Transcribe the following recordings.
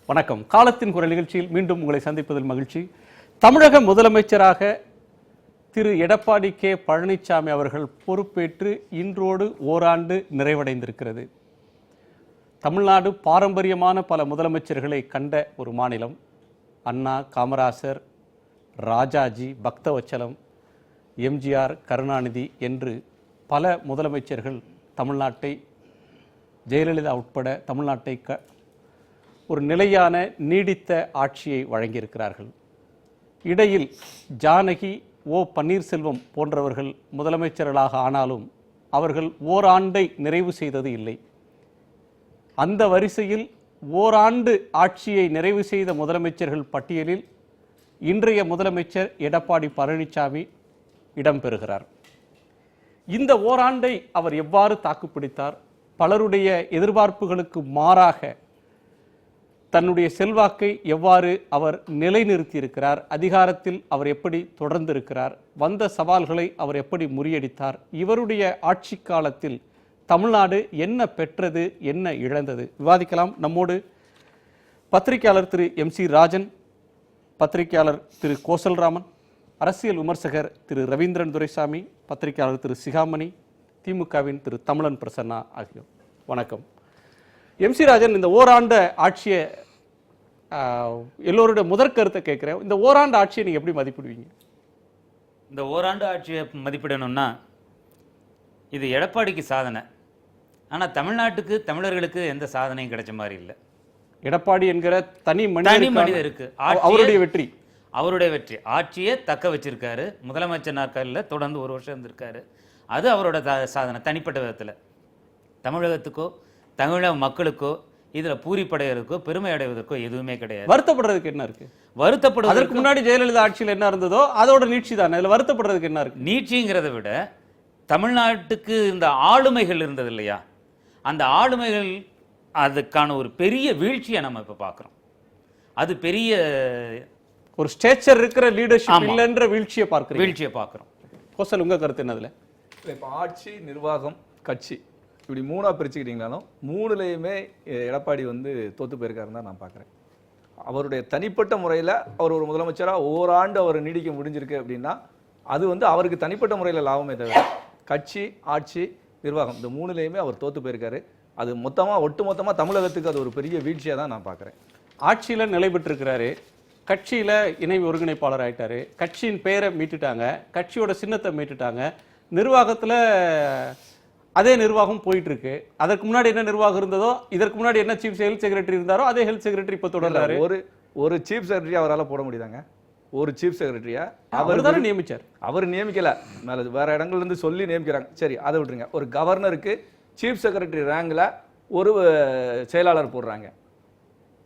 வணக்கம். காலத்தின் குரல் நிகழ்ச்சியில் மீண்டும் உங்களை சந்திப்பதில் மகிழ்ச்சி. தமிழக முதலமைச்சராக திரு எடப்பாடி கே பழனிசாமி அவர்கள் பொறுப்பேற்று இன்றோடு ஓராண்டு நிறைவடைந்திருக்கிறது. தமிழ்நாடு பாரம்பரியமான பல முதலமைச்சர்களை கண்ட ஒரு மாநிலம். அண்ணா, காமராசர், ராஜாஜி, பக்தவச்சலம், எம்ஜிஆர், கருணாநிதி என்று பல முதலமைச்சர்கள் தமிழ்நாட்டை, ஜெயலலிதா உட்பட தமிழ்நாட்டை ஒரு நிலையான நீடித்த ஆட்சியை வழங்கியிருக்கிறார்கள். இடையில் ஜானகி, ஓ பன்னீர்செல்வம் போன்றவர்கள் முதலமைச்சர்களாக ஆனாலும் அவர்கள் ஓராண்டை நிறைவு செய்தது இல்லை. அந்த வரிசையில் ஓராண்டு ஆட்சியை நிறைவு செய்த முதலமைச்சர்கள் பட்டியலில் இன்றைய முதலமைச்சர் எடப்பாடி பழனிசாமி இடம்பெறுகிறார். இந்த ஓராண்டை அவர் எவ்வாறு தாக்குப்பிடித்தார்? பலருடைய எதிர்பார்ப்புகளுக்கு மாறாக தன்னுடைய செல்வாக்கை எவ்வாறு அவர் நிலைநிறுத்தியிருக்கிறார்? அதிகாரத்தில் அவர் எப்படி தொடர்ந்திருக்கிறார்? வந்த சவால்களை அவர் எப்படி முறியடித்தார்? இவருடைய ஆட்சி காலத்தில் தமிழ்நாடு என்ன பெற்றது, என்ன இழந்தது? விவாதிக்கலாம். நம்மோடு பத்திரிகையாளர் திரு MC ராஜன், பத்திரிகையாளர் திரு கோசல்ராமன், அரசியல் விமர்சகர் திரு ரவீந்திரன் துரைசாமி, பத்திரிகையாளர் திரு சிகாமணி, திமுகவின் திரு தமிழன் பிரசன்னா ஆகியோர். வணக்கம். MC ராஜன், இந்த ஓராண்டு ஆட்சியை எல்லோருடைய முதற்கருத்தை கேட்குறேன். இந்த ஓராண்டு ஆட்சியை நீங்கள் எப்படி மதிப்பிடுவீங்க? இந்த ஓராண்டு ஆட்சியை மதிப்பிடணும்னா இது எடப்பாடிக்கு சாதனை. ஆனால் தமிழ்நாட்டுக்கு, தமிழர்களுக்கு எந்த சாதனையும் கிடைச்ச மாதிரி இல்லை. எடப்பாடி என்கிற தனி மனிதருக்கு அவருடைய வெற்றி, அவருடைய வெற்றி. ஆட்சியை தக்க வச்சிருக்காரு. முதலமைச்சர் நாற்காலியில் தொடர்ந்து ஒரு வருஷம் இருந்திருக்காரு. அது அவரோட சாதனை. தனிப்பட்ட விதத்தில் தமிழகத்துக்கோ தமிழக மக்களுக்கோ இதில் பூரிப்படைவதற்கோ பெருமை அடைவதற்கோ எதுவுமே கிடையாது. வருத்தப்படுறதுக்கு என்ன இருக்கு? வருத்தப்படுவதற்கு முன்னாடி ஜெயலலிதா ஆட்சியில் என்ன இருந்ததோ அதோட நீட்சி தானே. இதில் வருத்தப்படுறதுக்கு என்ன இருக்கு? நீட்சிங்கிறத விட தமிழ்நாட்டுக்கு இந்த ஆளுமைகள் இருந்தது இல்லையா, அந்த ஆளுமைகள் அதுக்கான ஒரு பெரிய வீழ்ச்சியை நம்ம இப்போ பார்க்குறோம். அது பெரிய ஒரு ஸ்டேச்சர் இருக்கிற லீடர்ஷிப் இல்லைன்ற வீழ்ச்சியை பார்க்குறோம். கோசல், உங்க கருத்து என்னதுல? இப்போ ஆட்சி, நிர்வாகம், கட்சி இப்படி மூணாக பிரிச்சுக்கிட்டீங்கனாலும் மூணுலேயுமே எடப்பாடி தோற்று போயிருக்காருன்னு தான் நான் பார்க்குறேன். அவருடைய தனிப்பட்ட முறையில் அவர் ஒரு முதலமைச்சராக ஓராண்டு அவர் நீடிக்க முடிஞ்சிருக்கு அப்படின்னா அது அவருக்கு தனிப்பட்ட முறையில் லாபமே தவிர கட்சி, ஆட்சி, நிர்வாகம் இந்த மூணுலேயுமே அவர் தோற்று போயிருக்காரு. அது ஒட்டுமொத்தமாக தமிழகத்துக்கு அது ஒரு பெரிய வீழ்ச்சியாக தான் நான் பார்க்குறேன். ஆட்சியில் நிலை பெற்றிருக்கிறாரு, கட்சியில் இணை ஒருங்கிணைப்பாளர் ஆயிட்டாரு, கட்சியின் பெயரை மீட்டுட்டாங்க, கட்சியோட சின்னத்தை மீட்டுட்டாங்க, நிர்வாகத்தில் அதே நிர்வாகம் போயிட்டு இருக்கு. அதற்கு முன்னாடி என்ன நிர்வாகம் இருந்ததோ, இதற்கு முன்னாடி என்ன சீஃப் ஹெல்த் செக்ரட்டரி இருந்தாரோ அதே ஹெல்த் செக்ரட்டரி இப்போ தொடர்றாரு. ஒரு சீஃப் செக்ரட்டரி அவரால் போட முடியுதாங்க? ஒரு சீஃப் செக்ரட்டரியா அவர் தானே நியமிச்சார். அவர் நியமிக்கல, வேற இடங்கள்ல இருந்து சொல்லி நியமிக்கிறாங்க. சரி, அதை விட்டுருங்க. ஒரு கவர்னருக்கு சீஃப் செக்ரட்டரி ரேங்கில் ஒரு செயலாளர் போடுறாங்க.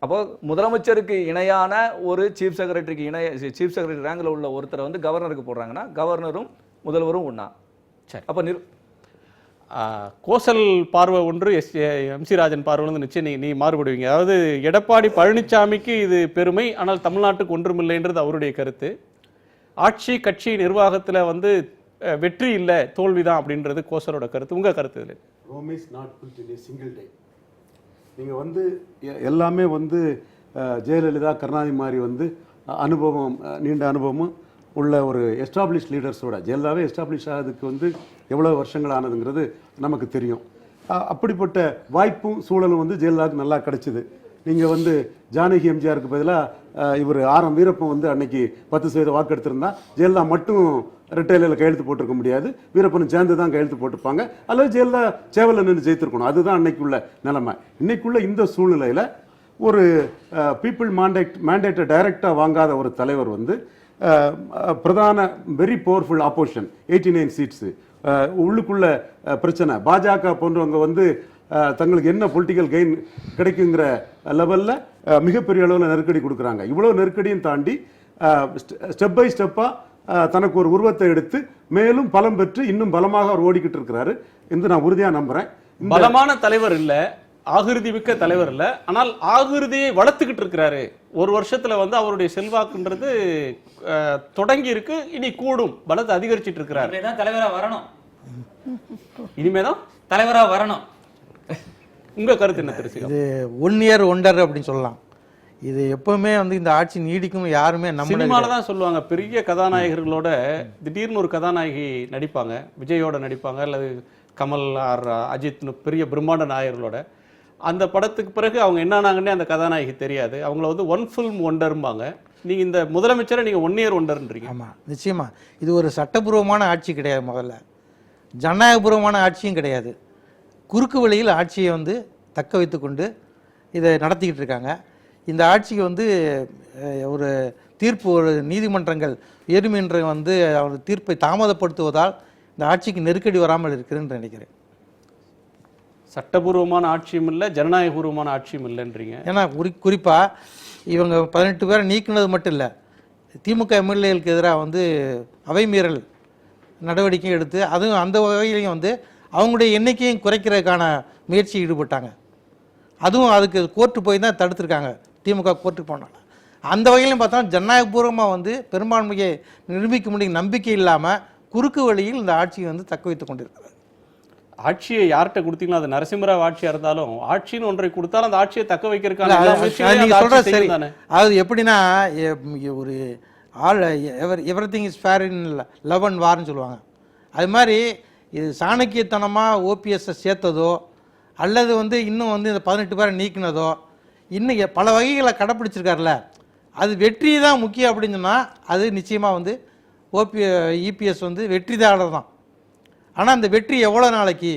அப்போ முதலமைச்சருக்கு இணையான ஒரு சீஃப் செக்ரட்டரி ரேங்கில் உள்ள ஒருத்தரை கவர்னருக்கு போடுறாங்கன்னா கவர்னரும் முதல்வரும் ஒன்றா. சரி, அப்போ கோசல் பார்வை ஒன்று, MC ராஜன் பார்வை நிச்சயம் நீ மாறுபடுவீங்க. அதாவது எடப்பாடி பழனிசாமிக்கு இது பெருமை, ஆனால் தமிழ்நாட்டுக்கு ஒன்றுமில்லைன்றது அவருடைய கருத்து. ஆட்சி, கட்சி, நிர்வாகத்தில் வெற்றி இல்லை, தோல்விதான் அப்படின்றது கோசலோட கருத்து. உங்க கருத்து இல்லை? Rome is not built in a single day. நீங்கள் எல்லாமே ஜெயலலிதா, கருணாநிதி மாதிரி அனுபவம், நீண்ட அனுபவமும் உள்ள ஒரு எஸ்டாப்ளிஷ் லீடர்ஸோட, ஜெயலலிதாவே எஸ்டாப்ளிஷ் ஆகிறதுக்கு எவ்வளோ வருஷங்கள் ஆனதுங்கிறது நமக்கு தெரியும். அப்படிப்பட்ட வாய்ப்பும் சூழலும் ஜெயலலிதாவுக்கு நல்லா கிடைச்சிது. நீங்கள் ஜானகி, எம்ஜிஆருக்கு பதிலாக இவர் RM வீரப்பன் அன்னைக்கு 10% வாக்கு எடுத்திருந்தா ஜெயலலிதா மட்டும் ரிட்டைலில் கையெழுத்து போட்டிருக்க முடியாது, வீரப்பனும் சேர்ந்து தான் கையெழுத்து போட்டிருப்பாங்க, அல்லது ஜெயலலிதா சேவலில் நின்று ஜெயித்திருக்கணும். அதுதான் அன்னைக்குள்ள நிலைமை. இன்னைக்குள்ள இந்த சூழ்நிலையில் ஒரு பீப்புள் மேண்டேட்டை டைரக்டாக வாங்காத ஒரு தலைவர் பிரதான வெரி பவர்ஃபுல் ஆப்போசிஷன் 89 சீட்ஸு, உள்ளுக்குள்ள பிரச்சனை, பாஜக போன்றவங்க தங்களுக்கு என்ன பொலிட்டிக்கல் கெயின் கிடைக்குங்கிற லெவலில் மிகப்பெரிய அளவில் நெருக்கடி கொடுக்குறாங்க. இவ்வளோ நெருக்கடியும் தாண்டி ஸ்டெப் பை ஸ்டெப்பாக தனக்கு ஒரு உருவத்தை எடுத்து மேலும் பலம் பெற்று இன்னும் பலமாக அவர் ஓடிக்கிட்டு இருக்கிறாரு என்று நான் உறுதியாக நம்புகிறேன். பலமான தலைவர் இல்லை, ஆகிருதி மிக்க தலைவர் இல்லை, ஆனால் ஆகிருதியை வளர்த்துக்கிட்டு இருக்கிறாரு. ஒரு வருஷத்துல அவருடைய செல்வாக்குன்றது தொடங்கி இருக்கு, இனி கூடும், பலத்தை அதிகரிச்சிட்டு இருக்கிறாரு. இனிமேதான் தலைவரா வரணும். உங்க கருத்து என்ன தெரியும்? இது 1 இயர் ஒண்டர் அப்படின்னு சொல்லலாம். இது எப்பவுமே வந்து இந்த ஆட்சி நீடிக்கும் யாருமே சினிமால தான் சொல்லுவாங்க, பெரிய கதாநாயகர்களோட திடீர்னு ஒரு கதாநாயகி நடிப்பாங்க, விஜயோட நடிப்பாங்க அல்லது கமல் ஆர் அஜித்னு பெரிய பிரம்மாண்ட நாயகர்களோட. அந்த படத்துக்கு பிறகு அவங்க என்னானாங்கன்னே அந்த கதாநாயகி தெரியாது. அவங்கள வந்து ஒன் ஃபில்ம் ஒண்டர்ம்பாங்க. நீங்கள் இந்த முதலமைச்சரை நீங்கள் 1 இயர் ஒண்டர்ன்றீங்க. ஆமாம், நிச்சயமா இது ஒரு சட்டபூர்வமான ஆட்சி கிடையாது. முதல்ல ஜனநாயகபூர்வமான ஆட்சியும் கிடையாது. குறுக்கு வழியில் ஆட்சியை வந்து தக்க வைத்து கொண்டு இதை நடத்திக்கிட்டு இருக்காங்க. இந்த ஆட்சிக்கு வந்து ஒரு தீர்ப்பு, ஒரு நீதிமன்றங்கள் உயர்நீதிமன்றம் வந்து அவர் தீர்ப்பை தாமதப்படுத்துவதால் இந்த ஆட்சிக்கு நெருக்கடி வராமல் இருக்குதுன்னு நினைக்கிறேன். சட்டபூர்வமான ஆட்சியும் இல்லை, ஜனநாயகபூர்வமான ஆட்சியும் இல்லைன்றீங்க. ஏன்னா குறிப்பாக இவங்க 18 பேரை நீக்கினது மட்டும் இல்லை, திமுக எம்எல்ஏகளுக்கு எதிராக வந்து அவை மீறல் நடவடிக்கை எடுத்து அதுவும் அந்த வகையிலையும் வந்து அவங்களுடைய எண்ணிக்கையும் குறைக்கிறதுக்கான முயற்சி ஈடுபட்டாங்க. அதுவும் அதுக்கு கோர்ட்டு போய் தான் தடுத்துருக்காங்க, திமுக கோர்ட்டுக்கு போனாங்க. அந்த வகையிலையும் பார்த்தா ஜனநாயகபூர்வமாக வந்து பெரும்பான்மையை நிரூபிக்க முடியும் நம்பிக்கை இல்லாமல் குறுக்கு வழியில் இந்த ஆட்சியை வந்து தக்க வைத்து கொண்டிருக்கிறார். ஆட்சியை யார்கிட்ட கொடுத்தீங்களோ, அது நரசிம்மராவ் ஆட்சியாக இருந்தாலும் ஆட்சின்னு ஒன்றை கொடுத்தாலும் அந்த ஆட்சியை தக்க வைக்கிறதுக்கான சரி. அது எப்படின்னா ஒரு ஆள் everything is fair in love and வார்னு சொல்லுவாங்க. அது மாதிரி இது சாணக்கியத்தனமாக ஓபிஎஸ்ஸை சேர்த்ததோ அல்லது வந்து இன்னும் வந்து இந்த 18 பேரை நீக்கினதோ இன்னும் பல வகைகளை கடைப்பிடிச்சிருக்காருல, அது வெற்றி தான் முக்கியம் அப்படின்னு சொன்னால் அது நிச்சயமாக வந்து இபிஎஸ் வந்து வெற்றிதாரர் தான். ஆனால் அந்த வெற்றி எவ்வளோ நாளைக்கு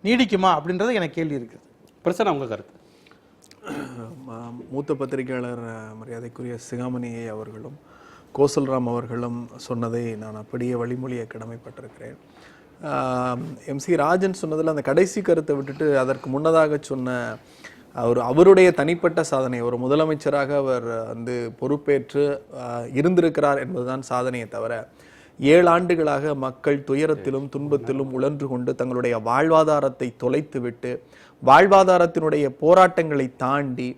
நீடிக்குமா அப்படின்றது எனக்கு கேள்வி இருக்குது. பிரச்சனை உங்கள் கருத்து? மூத்த பத்திரிகையாளர் மரியாதைக்குரிய சிகாமணி அவர்களும் கோசல்ராம் அவர்களும் சொன்னதை நான் அப்படியே வழிமொழியை கடமைப்பட்டிருக்கிறேன். எம்சி ராஜன் சொன்னதில் அந்த கடைசி கருத்தை விட்டுட்டு அதற்கு முன்னதாக சொன்ன அவருடைய தனிப்பட்ட சாதனை, ஒரு முதலமைச்சராக அவர் வந்து பொறுப்பேற்று இருந்திருக்கிறார் என்பதுதான் சாதனையை தவிர 7 ஆண்டுகளாக மக்கள் துயரத்திலும் துன்பத்திலும் உழன்று கொண்டு தங்களுடைய வாழ்வாதாரத்தை தொலைத்துவிட்டு வாழ்வாதாரத்தினுடைய போராட்டங்களை தாண்டி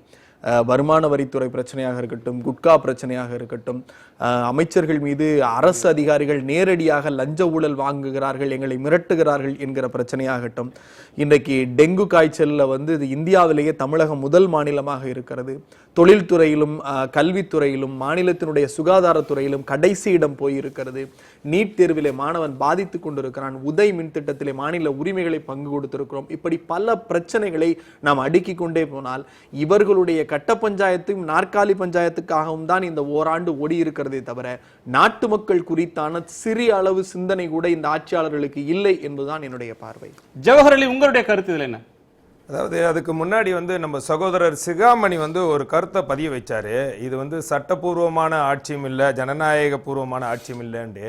வருமான வரித்துறை பிரச்சனையாக இருக்கட்டும், குட்கா பிரச்சனையாக இருக்கட்டும், அமைச்சர்கள் மீது அரசு அதிகாரிகள் நேரடியாக லஞ்ச ஊழல் வாங்குகிறார்கள், எங்களை மிரட்டுகிறார்கள் என்கிற பிரச்சனையாகட்டும், இன்றைக்கு டெங்கு காய்ச்சலில் வந்து இது இந்தியாவிலேயே தமிழகம் முதல் மாநிலமாக இருக்கிறது. தொழில்துறையிலும் கல்வித்துறையிலும் மாநிலத்தினுடைய சுகாதாரத்துறையிலும் கடைசி இடம் போயிருக்கிறது. நீட் தேர்விலே மாணவன் பாதித்து கொண்டிருக்கிறான். உதய் மின் திட்டத்திலே மாநில உரிமைகளை பங்கு கொடுத்திருக்கிறோம். இப்படி பல பிரச்சனைகளை நாம் அடுக்கிக் கொண்டே போனால் இவர்களுடைய கட்ட பஞ்சாயத்தும் நாற்காலி பஞ்சாயத்துக்காகவும் தான் இந்த ஓராண்டு ஓடி இருக்கிறதே தவிர நாட்டு மக்கள் குறித்தான சிறிய அளவு சிந்தனை கூட இந்த ஆட்சியாளர்களுக்கு இல்லை என்பதுதான் என்னுடைய பார்வை. ஜவஹர் அலி, உங்களுடைய கருத்து இதில் என்ன? அதாவது அதுக்கு முன்னாடி வந்து நம்ம சகோதரர் சிகாமணி வந்து ஒரு கருத்தை பதிய வச்சாரு. இது வந்து சட்டப்பூர்வமான ஆட்சியும் இல்லை, ஜனநாயக பூர்வமான ஆட்சியும் இல்லைன்னு.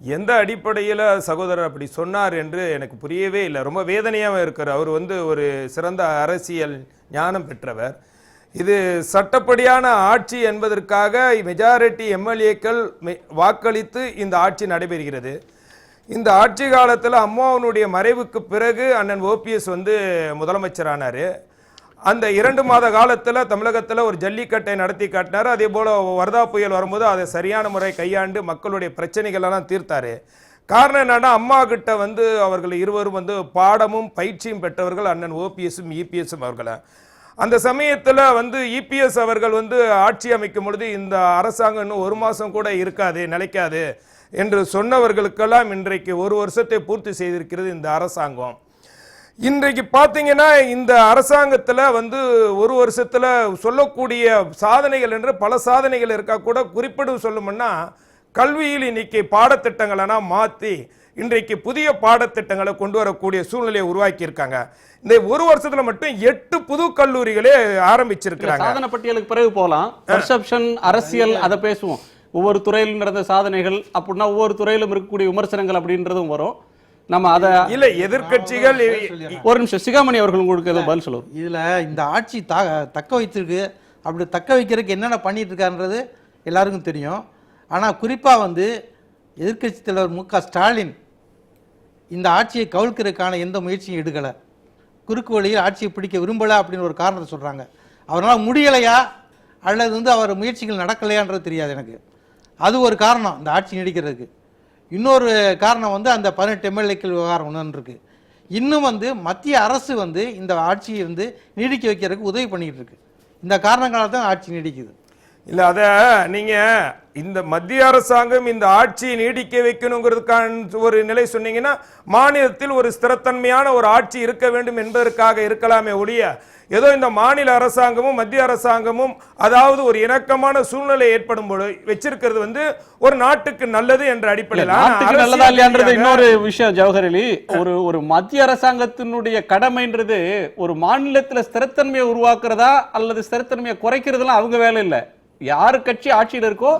எந்த அடிப்படையில் சகோதரர் அப்படி சொன்னார் என்று எனக்கு புரியவே இல்லை. ரொம்ப வேதனையாக இருக்கிறார். அவர் வந்து ஒரு சிறந்த அரசியல் ஞானம் பெற்றவர். இது சட்டப்படியான ஆட்சி என்பதற்காக மெஜாரிட்டி எம்எல்ஏக்கள் வாக்களித்து இந்த ஆட்சி நடைபெறுகிறது. இந்த ஆட்சி காலத்தில் அம்மாவனுடைய மறைவுக்கு பிறகு அண்ணன் ஓபிஎஸ் வந்து முதலமைச்சரானார். அந்த 2 மாத காலத்தில் தமிழகத்தில் ஒரு ஜல்லிக்கட்டை நடத்தி காட்டினார். அதே போல் வர்தா புயல் வரும்போது அதை சரியான முறை கையாண்டு மக்களுடைய பிரச்சனைகளெல்லாம் தீர்த்தார். காரணம் என்னன்னா, அம்மா கிட்ட வந்து அவர்கள் இருவரும் வந்து பாடமும் பயிற்சியும் பெற்றவர்கள், அண்ணன் ஓபிஎஸும் இபிஎஸும் அவர்களை. அந்த சமயத்தில் வந்து இபிஎஸ் அவர்கள் வந்து ஆட்சி அமைக்கும் பொழுது இந்த அரசாங்கம் இன்னும் 1 மாதம் கூட இருக்காது, நிலைக்காது என்று சொன்னவர்களுக்கெல்லாம் இன்றைக்கு 1 வருஷத்தை பூர்த்தி செய்திருக்கிறது இந்த அரசாங்கம். இன்றைக்கு பார்த்தீங்கன்னா இந்த அரசாங்கத்தில் வந்து 1 வருஷத்தில் சொல்லக்கூடிய சாதனைகள் என்று பல சாதனைகள் இருக்கா கூட குறிப்பிட்டு சொல்லணும்னா, கல்வியில் இன்னைக்கு பாடத்திட்டங்களெல்லாம் மாற்றி இன்றைக்கு புதிய பாடத்திட்டங்களை கொண்டு வரக்கூடிய சூழ்நிலையை உருவாக்கி இருக்காங்க. இந்த 1 வருஷத்துல மட்டும் 8 புது கல்லூரிகளே ஆரம்பிச்சிருக்காங்க. சாதனை பட்டியலுக்கு பிறகு போகலாம். பர்செப்ஷன், அரசியல், அதை பேசுவோம். ஒவ்வொரு துறையிலும் நடந்த சாதனைகள் அப்படின்னா ஒவ்வொரு துறையிலும் இருக்கக்கூடிய விமர்சனங்கள் அப்படின்றதும் வரும். நம்ம அதை இல்ல எதிர்கட்சிகள். ஒரு நிமிஷம், சிகாமணி அவர்கள் உங்களுக்கு ஏதோ பதில் சொல்லுவோம். இதுல இந்த ஆட்சி தக்க வைத்திருக்கு. அப்படி தக்க வைக்கிறதுக்கு என்னென்ன பண்ணிட்டு இருக்காருன்றது எல்லாருக்கும் தெரியும். ஆனால் குறிப்பாக வந்து எதிர்கட்சி தலைவர் மு.க. ஸ்டாலின் இந்த ஆட்சியை கவிழ்க்கிறதுக்கான எந்த முயற்சியும் எடுக்கலை. குறுக்கு வழியில் ஆட்சியை பிடிக்க விரும்பலை அப்படின்னு ஒரு காரணத்தை சொல்கிறாங்க. அவரால் முடியலையா அல்லது வந்து அவர் முயற்சிகள் நடக்கலையான்றது தெரியாது எனக்கு. அது ஒரு காரணம் இந்த ஆட்சி நீடிக்கிறதுக்கு. இன்னொரு காரணம் வந்து அந்த 18 எம்எல்ஏக்கள் விவகாரம் ஒன்று இருக்குது. இன்னும் வந்து மத்திய அரசு வந்து இந்த ஆட்சியை வந்து நீடிக்க வைக்கிறதுக்கு உதவி பண்ணிக்கிட்டு இருக்கு. இந்த காரணங்களால் தான் ஆட்சி நீடிக்குது. இல்ல அத நீங்க இந்த மத்திய அரசாங்கம் இந்த ஆட்சியை நீடிக்க வைக்கணுங்கிறதுக்கான ஒரு நிலை சொன்னீங்கன்னா மாநிலத்தில் ஒரு ஸ்திரத்தன்மையான ஒரு ஆட்சி இருக்க வேண்டும் என்பதற்காக இருக்கலாமே ஒழிய ஏதோ இந்த மாநில அரசாங்கமும் மத்திய அரசாங்கமும் அதாவது ஒரு இணக்கமான சூழ்நிலை ஏற்படும் போது வச்சிருக்கிறது வந்து ஒரு நாட்டுக்கு நல்லது என்ற அடிப்படையில் நாட்டுக்கு நல்லதா இல்லையான்றது இன்னொரு விஷயம் ஜவஹர் அலி. ஒரு மத்திய அரசாங்கத்தினுடைய கடமைன்றது ஒரு மாநிலத்துல ஸ்திரத்தன்மையை உருவாக்குறதா அல்லது ஸ்திரத்தன்மையை குறைக்கிறதுலாம் அவங்க வேலை இல்லை. யாரு கட்சி ஆட்சியில் இருக்கோ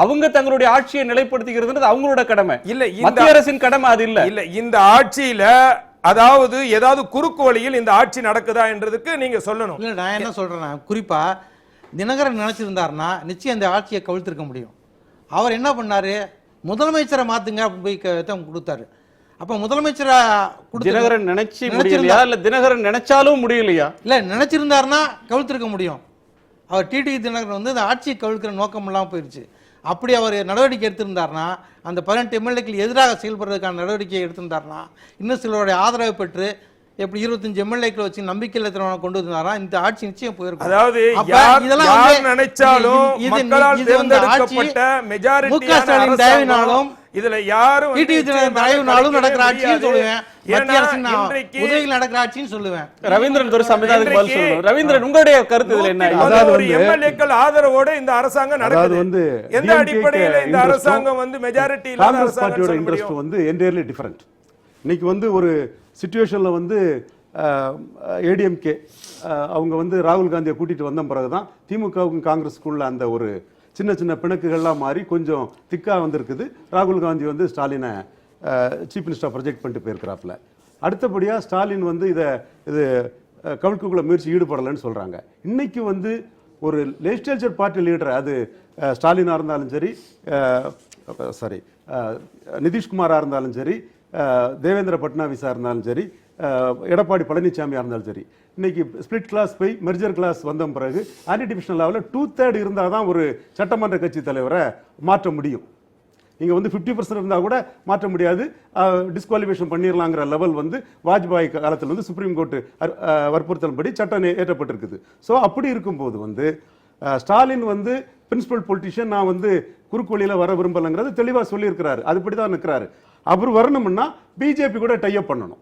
அவங்க தங்களுடைய ஆட்சியை நிலைப்படுத்திக்கிறது அவங்களோட கடமை. இல்ல மத்திய அரசின் கடமை அது இல்ல. இல்ல இந்த ஆட்சியில அதாவது ஏதாவது குறுக்கு வழியில் இந்த ஆட்சி நடக்குதா என்றதுக்கு நீங்க சொல்லணும். இல்லை, நான் என்ன சொல்றேன்னா, குறிப்பா தினகரன் நினைச்சிருந்தாருன்னா நிச்சயம் இந்த ஆட்சியை கவிழ்த்திருக்க முடியும். அவர் என்ன பண்ணாரு, முதலமைச்சரை மாத்துங்க அப்படின்னு போய் கொடுத்தாரு. அப்ப முதலமைச்சரை தினகரன் நினைச்சு முடியலையா இல்ல தினகரன் நினைச்சாலும் முடியலையா? இல்ல, நினைச்சிருந்தாருன்னா கவிழ்த்திருக்க முடியும். அவர் டிடி தினகரன் வந்து இந்த ஆட்சியை கவிழ்க்கிற நோக்கம் இல்லாமல் போயிடுச்சு. அப்படி அவர் நடவடிக்கை எடுத்திருந்தார்னா, அந்த 18 எம்எல்ஏக்கள் எதிராக செயல்படுறதுக்கான நடவடிக்கையை எடுத்திருந்தார்னா, இன்னும் சிலருடைய ஆதரவு பெற்று எப்படி 25 எம்எல்ஏக்கள் வச்சு நம்பிக்கையில்லா தீர்மானம் கொண்டு வந்தாரா இந்த ஆட்சி நிச்சயம் போயிருக்கும். அதாவது யார் நினைச்சாலும் மக்களால் தேர்ந்தெடுக்கப்பட்ட மெஜாரிட்டி தயவினாலும் இதுல யாரும் தயவினாலும் நடக்கிற ஆட்சின்னு சொல்லுவேன். மத்திய அரசின் உதவியில் நடக்கிற ஆட்சின்னு சொல்லுவேன். ரவீந்திரன் ஒரு சமயத்துக்கு பதில் சொல்லணும். ரவீந்திரன், உங்களுடைய கருத்து இதுல என்ன? அதாவது ஒரு எம்எல்ஏக்கள் ஆதரவோட இந்த அரசாங்கம் நடக்குது. வந்து எந்த அடிப்படையில் இந்த அரசாங்கம் வந்து மெஜாரிட்டி இல்லாத அரசாங்கத்தோட இன்ட்ரெஸ்ட் வந்து என்டையர்லி டிஃபரண்ட். இன்னைக்கு வந்து ஒரு சிச்சுவேஷன்ல வந்து ஏடிஎம்கே அவங்க வந்து ராகுல் காந்தியை கூட்டிட்டு வந்த பிறகுதான் திமுகவுக்கும் காங்கிரஸுக்குள்ள அந்த ஒரு சின்ன சின்ன பிணக்குகள்லாம் மாறி கொஞ்சம் திக்கா வந்திருக்குது. ராகுல் காந்தி வந்து ஸ்டாலினை சீஃப் மினிஸ்டர் ப்ரொஜெக்ட் பண்ணிட்டு போயிருக்கிறாப்புல. அடுத்தபடியாக ஸ்டாலின் வந்து இது கவிழ்க்குள்ள முயற்சி ஈடுபடலைன்னு சொல்கிறாங்க. இன்னைக்கு வந்து ஒரு லெஜிஸ்லேச்சர் பார்ட்டி லீடர், அது ஸ்டாலினாக இருந்தாலும் சரி, சாரி நிதிஷ்குமாராக இருந்தாலும் சரி, தேவேந்திர பட்னாவிஸாக இருந்தாலும் சரி, எடப்பாடி பழனிசாமியாக இருந்தாலும் சரி, இன்னைக்கு ஸ்பிளிட் கிளாஸ் போய் மெர்ஜர் கிளாஸ் வந்த பிறகு ஆன்டி டிவிஷனல் லெவலில் 2/3 இருந்தால் தான் ஒரு சட்டமன்ற கட்சி தலைவரை மாற்ற முடியும். இங்கே வந்து 50% இருந்தால் கூட மாற்ற முடியாது, டிஸ்குவாலிஃபிகேஷன் பண்ணிடலாங்கிற லெவல் வந்து வாஜ்பாய் காலத்தில் வந்து சுப்ரீம் கோர்ட்டு வற்புறுத்தல்படி சட்டம் ஏற்றப்பட்டிருக்குது. ஸோ அப்படி இருக்கும்போது வந்து ஸ்டாலின் வந்து பிரின்சிபல் பொலிட்டிஷியன், நான் வந்து குறுக்கு வழியில் வர விரும்பலைங்கிறது தெளிவாக சொல்லியிருக்கிறாரு. அதுபடி தான் நிற்கிறாரு. அவர் வரணும்னா பிஜேபி கூட டைப் பண்ணணும்.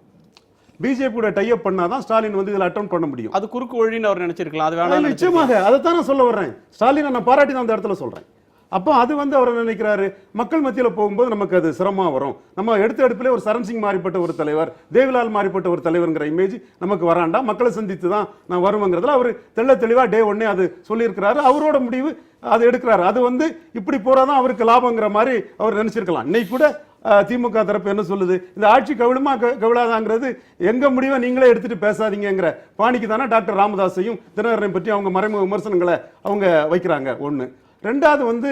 பிஜேபி கூட டைப் பண்ணாதான் ஸ்டாலின் வந்து இதில் அட்டெம்ப்ட் பண்ண முடியும். அது குறுக்கு வழின்னு அவர் நினைச்சிருக்கலாம். அது வேணாம். நிச்சயமாக அதைத்தான் நான் சொல்ல வர்றேன். ஸ்டாலினை நான் பாராட்டி தான் அந்த இடத்துல சொல்றேன். அப்போ அது வந்து அவர் நினைக்கிறாரு, மக்கள் மத்தியில் போகும்போது நமக்கு அது சிரமமா வரும். நம்ம எடுப்பிலே ஒரு சரண் சிங் மாறிப்பட்ட ஒரு தலைவர், தேவிலால் மாறிப்பட்ட ஒரு தலைவர்ங்கிற இமேஜ் நமக்கு வராண்டா, மக்களை சந்தித்து தான் நான் வருவேங்கிறதுல அவர் தெளிவா டே ஒன்னே அது சொல்லியிருக்கிறாரு. அவரோட முடிவு அது எடுக்கிறாரு. அது வந்து இப்படி போறாதான் அவருக்கு லாபங்கிற மாதிரி அவர் நினைச்சிருக்கலாம். இன்னைக்கு கூட திமுக தரப்பு என்ன சொல்லுது, இந்த ஆட்சி கவிழுமா கவிழாதாங்கிறது எங்க முடிவை நீங்களே எடுத்துட்டு பேசாதீங்கிற பாணிக்கு தானே டாக்டர் ராமதாஸையும் தினகரனை பற்றி அவங்க மறைமுக விமர்சனங்களை அவங்க வைக்கிறாங்க. ஒன்று. ரெண்டாவது வந்து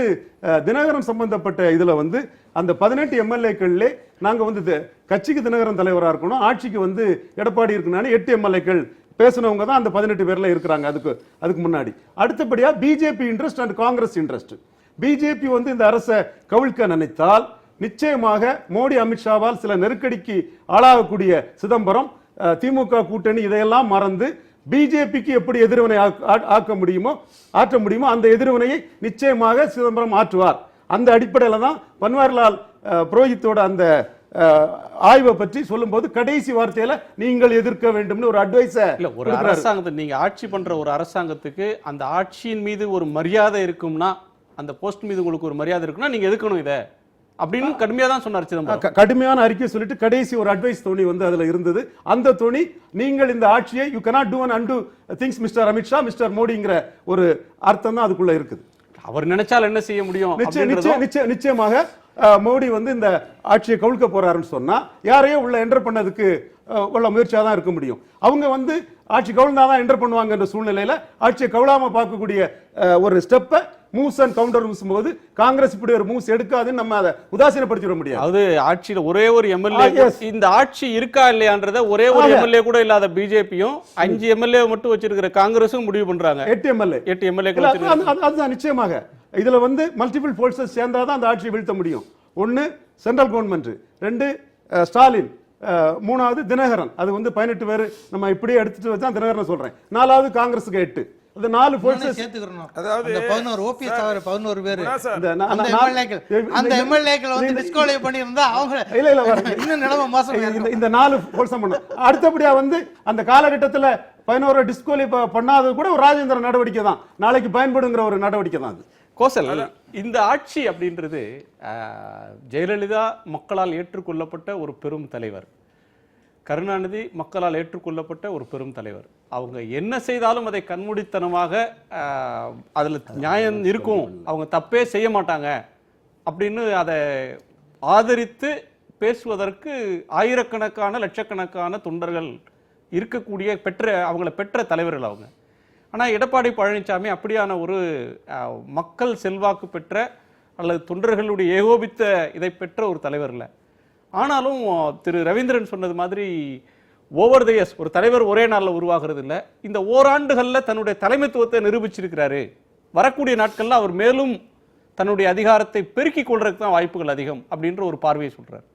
தினகரன் சம்பந்தப்பட்ட இதுல வந்து அந்த 18 எம்எல்ஏக்கள்ல நாங்க வந்து கட்சிக்கு தினகரன் தலைவராக இருக்கணும், ஆட்சிக்கு வந்து எடப்பாடி இருக்குன்னு 8 எம்எல்ஏக்கள் பேசினவங்க தான் அந்த 18 பேர்ல இருக்கிறாங்க. அதுக்கு முன்னாடி அடுத்தபடியா BJP interest and Congress interest. BJP வந்து இந்த அரசை கவிழ்க்க நினைத்தால் நிச்சயமாக மோடி அமித்ஷாவால் சில நெருக்கடிக்கு ஆளாகக்கூடிய சிதம்பரம், திமுக கூட்டணி இதையெல்லாம் மறந்து பிஜேபிக்கு எப்படி எதிர்வினை ஆற்ற முடியுமோ அந்த எதிர்வினையை நிச்சயமாக சிதம்பரம் ஆற்றுவார். அந்த அடிப்படையில் தான் பன்வாரிலால் புரோஹித்தோட அந்த ஆய்வை பற்றி சொல்லும்போது கடைசி வார்த்தையில நீங்கள் எதிர்க்க வேண்டும்னு ஒரு அட்வைஸ். இல்ல, ஒரு அரசாங்கத்தை நீங்க ஆட்சி பண்ற ஒரு அரசாங்கத்துக்கு அந்த ஆட்சியின் மீது ஒரு மரியாதை இருக்கும்னா, அந்த போஸ்ட் மீது உங்களுக்கு ஒரு மரியாதை இருக்குன்னா நீங்க எதுக்கணும் இதை அப்படின்னு கடுமையா தான் சொன்னார் சிதம்பரம். கடுமையான அறிக்கை சொல்லிட்டு கடைசி ஒரு அட்வைஸ் தோணி வந்து அதுல இருந்தது. அந்த தோணி, நீங்கள் இந்த ஆட்சியை you cannot do and undo things mister Amit Shah, mister மோடிங்கிற ஒரு அர்த்தம் தான் அதுக்குள்ள இருக்குது. அவர் நினைச்சால் என்ன செய்ய முடியும்? நிச்சயமாக மோடி வந்து இந்த ஆட்சியை கவிழ்க்க போறாருன்னு சொன்னா யாரையோ உள்ள என்டர் பண்ணதுக்கு உள்ள முயற்சியாக தான் இருக்க முடியும். அவங்க வந்து ஆட்சி கவிழ்ந்தாதான் என்டர் பண்ணுவாங்க என்ற சூழ்நிலையில ஆட்சியை கவிழாம பார்க்கக்கூடிய ஒரு ஸ்டெப்பை மூவ்ஸ் அண்ட் கவுண்டர் மூவ்ஸ் போது காங்கிரஸ் இப்படி ஒரு மூவ்ஸ் எடுக்காதுன்னு நம்ம அதை உதாசீனப்படுத்திட முடியாது. அது ஆட்சியில ஒரே ஒரு எம்எல்ஏ, இந்த ஆட்சி இருக்கா இல்லையான்றத ஒரே ஒரு எம்எல்ஏ கூட இல்லாத பிஜேபியும் 5 எம்எல்ஏ மட்டும் வச்சிருக்கிற காங்கிரஸும் முடிவு பண்றாங்க. 8 எம்எல்ஏ. அதுதான் நிச்சயமாக இதுல வந்து மல்டிபிள் போர்சஸ் சேர்ந்தாதான் அந்த ஆட்சியை வீழ்த்த முடியும். ஒன்னு சென்ட்ரல் கவர்மெண்ட், 2 ஸ்டாலின், 3வது தினகரன். அது வந்து 18 பேர் நம்ம இப்படியே எடுத்துட்டு வச்சா தினகரன் சொல்றேன். 4வது காங்கிரஸுக்கு 8. அந்த 4 ஃபோர்ஸஸ் சேர்த்துக்கிறோம். அதாவது அந்த 11 OPS தவிர 11 பேர் இந்த அந்த எம்எல்ஏக்கள் வந்து டிஸ்குவாலிஃபை பண்ணியிருந்தா அவங்க இல்ல இன்னும் நிலைமை மோசம். இந்த 4 ஃபோர்ஸ் பண்ணும். அடுத்தபடியா வந்து அந்த காலகட்டத்துல 11 டிஸ்குவாலிஃபை பண்ணாதது கூட ஒரு ராஜேந்திர நடவடிக்கை தான், நாளைக்கு பயன்படுங்கிற ஒரு நடவடிக்கை தான் அது. கோசல், இந்த ஆட்சி அப்படின்றது ஜெயலலிதா மக்களால் ஏற்றுக்கொள்ளப்பட்ட ஒரு பெரும் தலைவர், கருணாநிதி மக்களால் ஏற்றுக்கொள்ளப்பட்ட ஒரு பெரும் தலைவர். அவங்க என்ன செய்தாலும் அதை கண்மூடித்தனமாக அதில் நியாயம் இருக்கும், அவங்க தப்பே செய்ய மாட்டாங்க அப்படின்னு அதை ஆதரித்து பேசுவதற்கு ஆயிரக்கணக்கான லட்சக்கணக்கான தொண்டர்கள் இருக்கக்கூடிய அவங்கள பெற்ற தலைவர்கள் அவங்க. ஆனால் எடப்பாடி பழனிசாமி அப்படியான ஒரு மக்கள் செல்வாக்கு பெற்ற அல்லது தொண்டர்களுடைய ஏகோபித்த இதை பெற்ற ஒரு தலைவர் இல்லை. ஆனாலும் திரு ரவீந்திரன் சொன்னது மாதிரி ஓவர் தி இயர்ஸ் ஒரு தலைவர் ஒரே நாளில் உருவாகிறது இல்லை. இந்த ஓராண்டுகளில் தன்னுடைய தலைமைத்துவத்தை நிரூபிச்சிருக்கிறாரு. வரக்கூடிய நாட்களில் அவர் மேலும் தன்னுடைய அதிகாரத்தை பெருக்கிக் கொள்றதுக்கு தான் வாய்ப்புகள் அதிகம் அப்படின்ற ஒரு பார்வையை சொல்றாரு.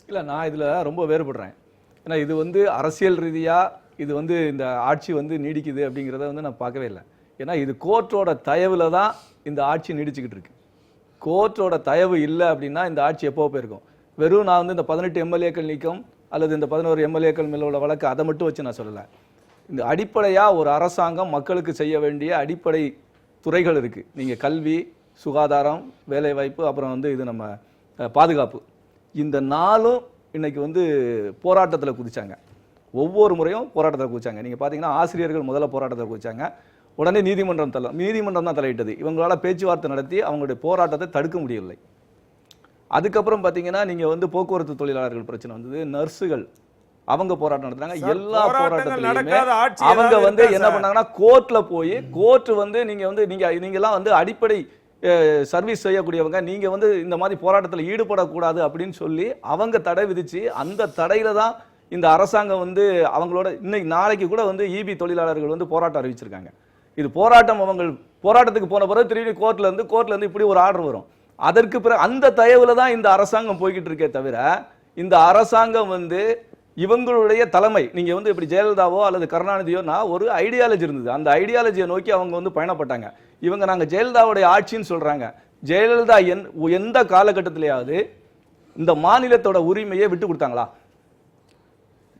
இல்லை, நான் இதில் ரொம்ப வேறுபடுறேன். ஏன்னா இது வந்து அரசியல் ரீதியாக இது வந்து இந்த ஆட்சி வந்து நீடிக்குது அப்படிங்கிறத வந்து நான் பார்க்கவே இல்லை. ஏன்னா இது கோர்ட்டோட தயவில் தான் இந்த ஆட்சி நீடிச்சுக்கிட்டு இருக்கு. கோர்ட்டோட தயவு இல்லை அப்படின்னா இந்த ஆட்சி எப்போ போயிருக்கும். வெறும் நான் வந்து இந்த 18 எம்எல்ஏக்கள் நீக்கம் அல்லது இந்த 11 எம்எல்ஏக்கள் மேல உள்ள வழக்கு அதை மட்டும் வச்சு நான் சொல்லலை. இந்த அடிப்படையாக ஒரு அரசாங்கம் மக்களுக்கு செய்ய வேண்டிய அடிப்படை துறைகள் இருக்குது. நீங்கள் கல்வி, சுகாதாரம், வேலைவாய்ப்பு, அப்புறம் வந்து இது நம்ம பாதுகாப்பு, இந்த 4ம் இன்னைக்கு வந்து போராட்டத்தில் குதிச்சாங்க. ஒவ்வொரு முறையும் போராட்டத்தில் குதிச்சாங்க. நீங்கள் பார்த்தீங்கன்னா ஆசிரியர்கள் முதல்ல போராட்டத்தில் குதிச்சாங்க, உடனே நீதிமன்றம் தான் தலையிட்டது. இவங்களால பேச்சுவார்த்தை நடத்தி அவங்களுடைய போராட்டத்தை தடுக்க முடியவில்லை. அதுக்கப்புறம் பார்த்தீங்கன்னா நீங்கள் வந்து போக்குவரத்து தொழிலாளர்கள் பிரச்சனை வந்தது, நர்ஸுகள் அவங்க போராட்டம் நடத்துறாங்க. எல்லா போராட்டத்திலுமே அவங்க வந்து என்ன பண்ணாங்கன்னா கோர்ட்ல போய் கோர்ட் வந்து நீங்கெல்லாம் வந்து அடிப்படை சர்வீஸ் செய்யக்கூடியவங்க, நீங்க வந்து இந்த மாதிரி போராட்டத்தில் ஈடுபடக்கூடாது அப்படின்னு சொல்லி அவங்க தடை விதிச்சு அந்த தடையில தான் இந்த அரசாங்கம் வந்து அவங்களோட இன்னைக்கு நாளைக்கு கூட வந்து இபி தொழிலாளர்கள் வந்து போராட்டம் அறிவிச்சிருக்காங்க. இது போராட்டம், அவங்க போராட்டத்துக்கு போன பிறகு திரும்பி கோர்ட்ல இருந்து இப்படி ஒரு ஆர்டர் வரும். அதற்கு பிறகு அந்த தயவுல தான் இந்த அரசாங்கம் போய்கிட்டு இருக்கே தவிர இந்த அரசாங்கம் வந்து இவங்களுடைய தலைமை, நீங்க வந்து இப்படி ஜெயலலிதாவோ அல்லது கருணாநிதியோனா ஒரு ஐடியாலஜி இருந்தது, அந்த ஐடியாலஜியை நோக்கி அவங்க வந்து பயணப்பட்டாங்க. இவங்க நாங்க ஜெயலலிதாவுடைய ஆட்சின்னு சொல்றாங்க. ஜெயலலிதா எந்த காலகட்டத்திலேயாவது இந்த மாநிலத்தோட உரிமையை விட்டு கொடுத்தாங்களா?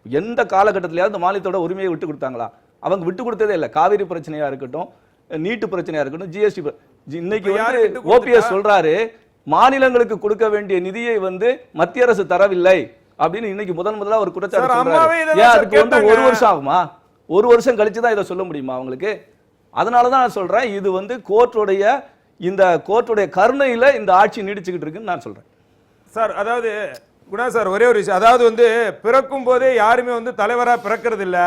எந்த காலகட்டத்திலேயாவது இந்த மாநிலத்தோட உரிமையை விட்டு கொடுத்தாங்களா? அவங்க விட்டு கொடுத்ததே இல்லை. காவிரி பிரச்சனையா இருக்கட்டும், நீட்டு பிரச்சனையா இருக்கட்டும், ஜிஎஸ்டி. இன்னைக்கு வந்து ஓபிஎஸ் சொல்றாரு மாநிலங்களுக்கு கொடுக்க வேண்டிய நிதியை வந்து மத்திய அரசு தரவில்லை அப்படின்னு இன்னைக்கு முதல்ல ஒரு குற்றச்சாட்டு சொல்றாரு. ஏன் அதுக்கு வந்து 1 வருஷம் ஆகுமா? 1 வருஷம் கழிச்சு தான் இதை சொல்ல முடியுமா அவங்களுக்கு? அதனாலதான் நான் சொல்றேன் இது வந்து கோர்ட்டுடைய கருணையில இந்த ஆட்சி நீடிச்சுக்கிட்டு இருக்குன்னு நான் சொல்றேன். சார், அதாவது குணா சார், ஒரே ஒரு விஷயம், அதாவது வந்து பிறக்கும் போதே யாருமே வந்து தலைவரா பிறக்கிறது இல்ல,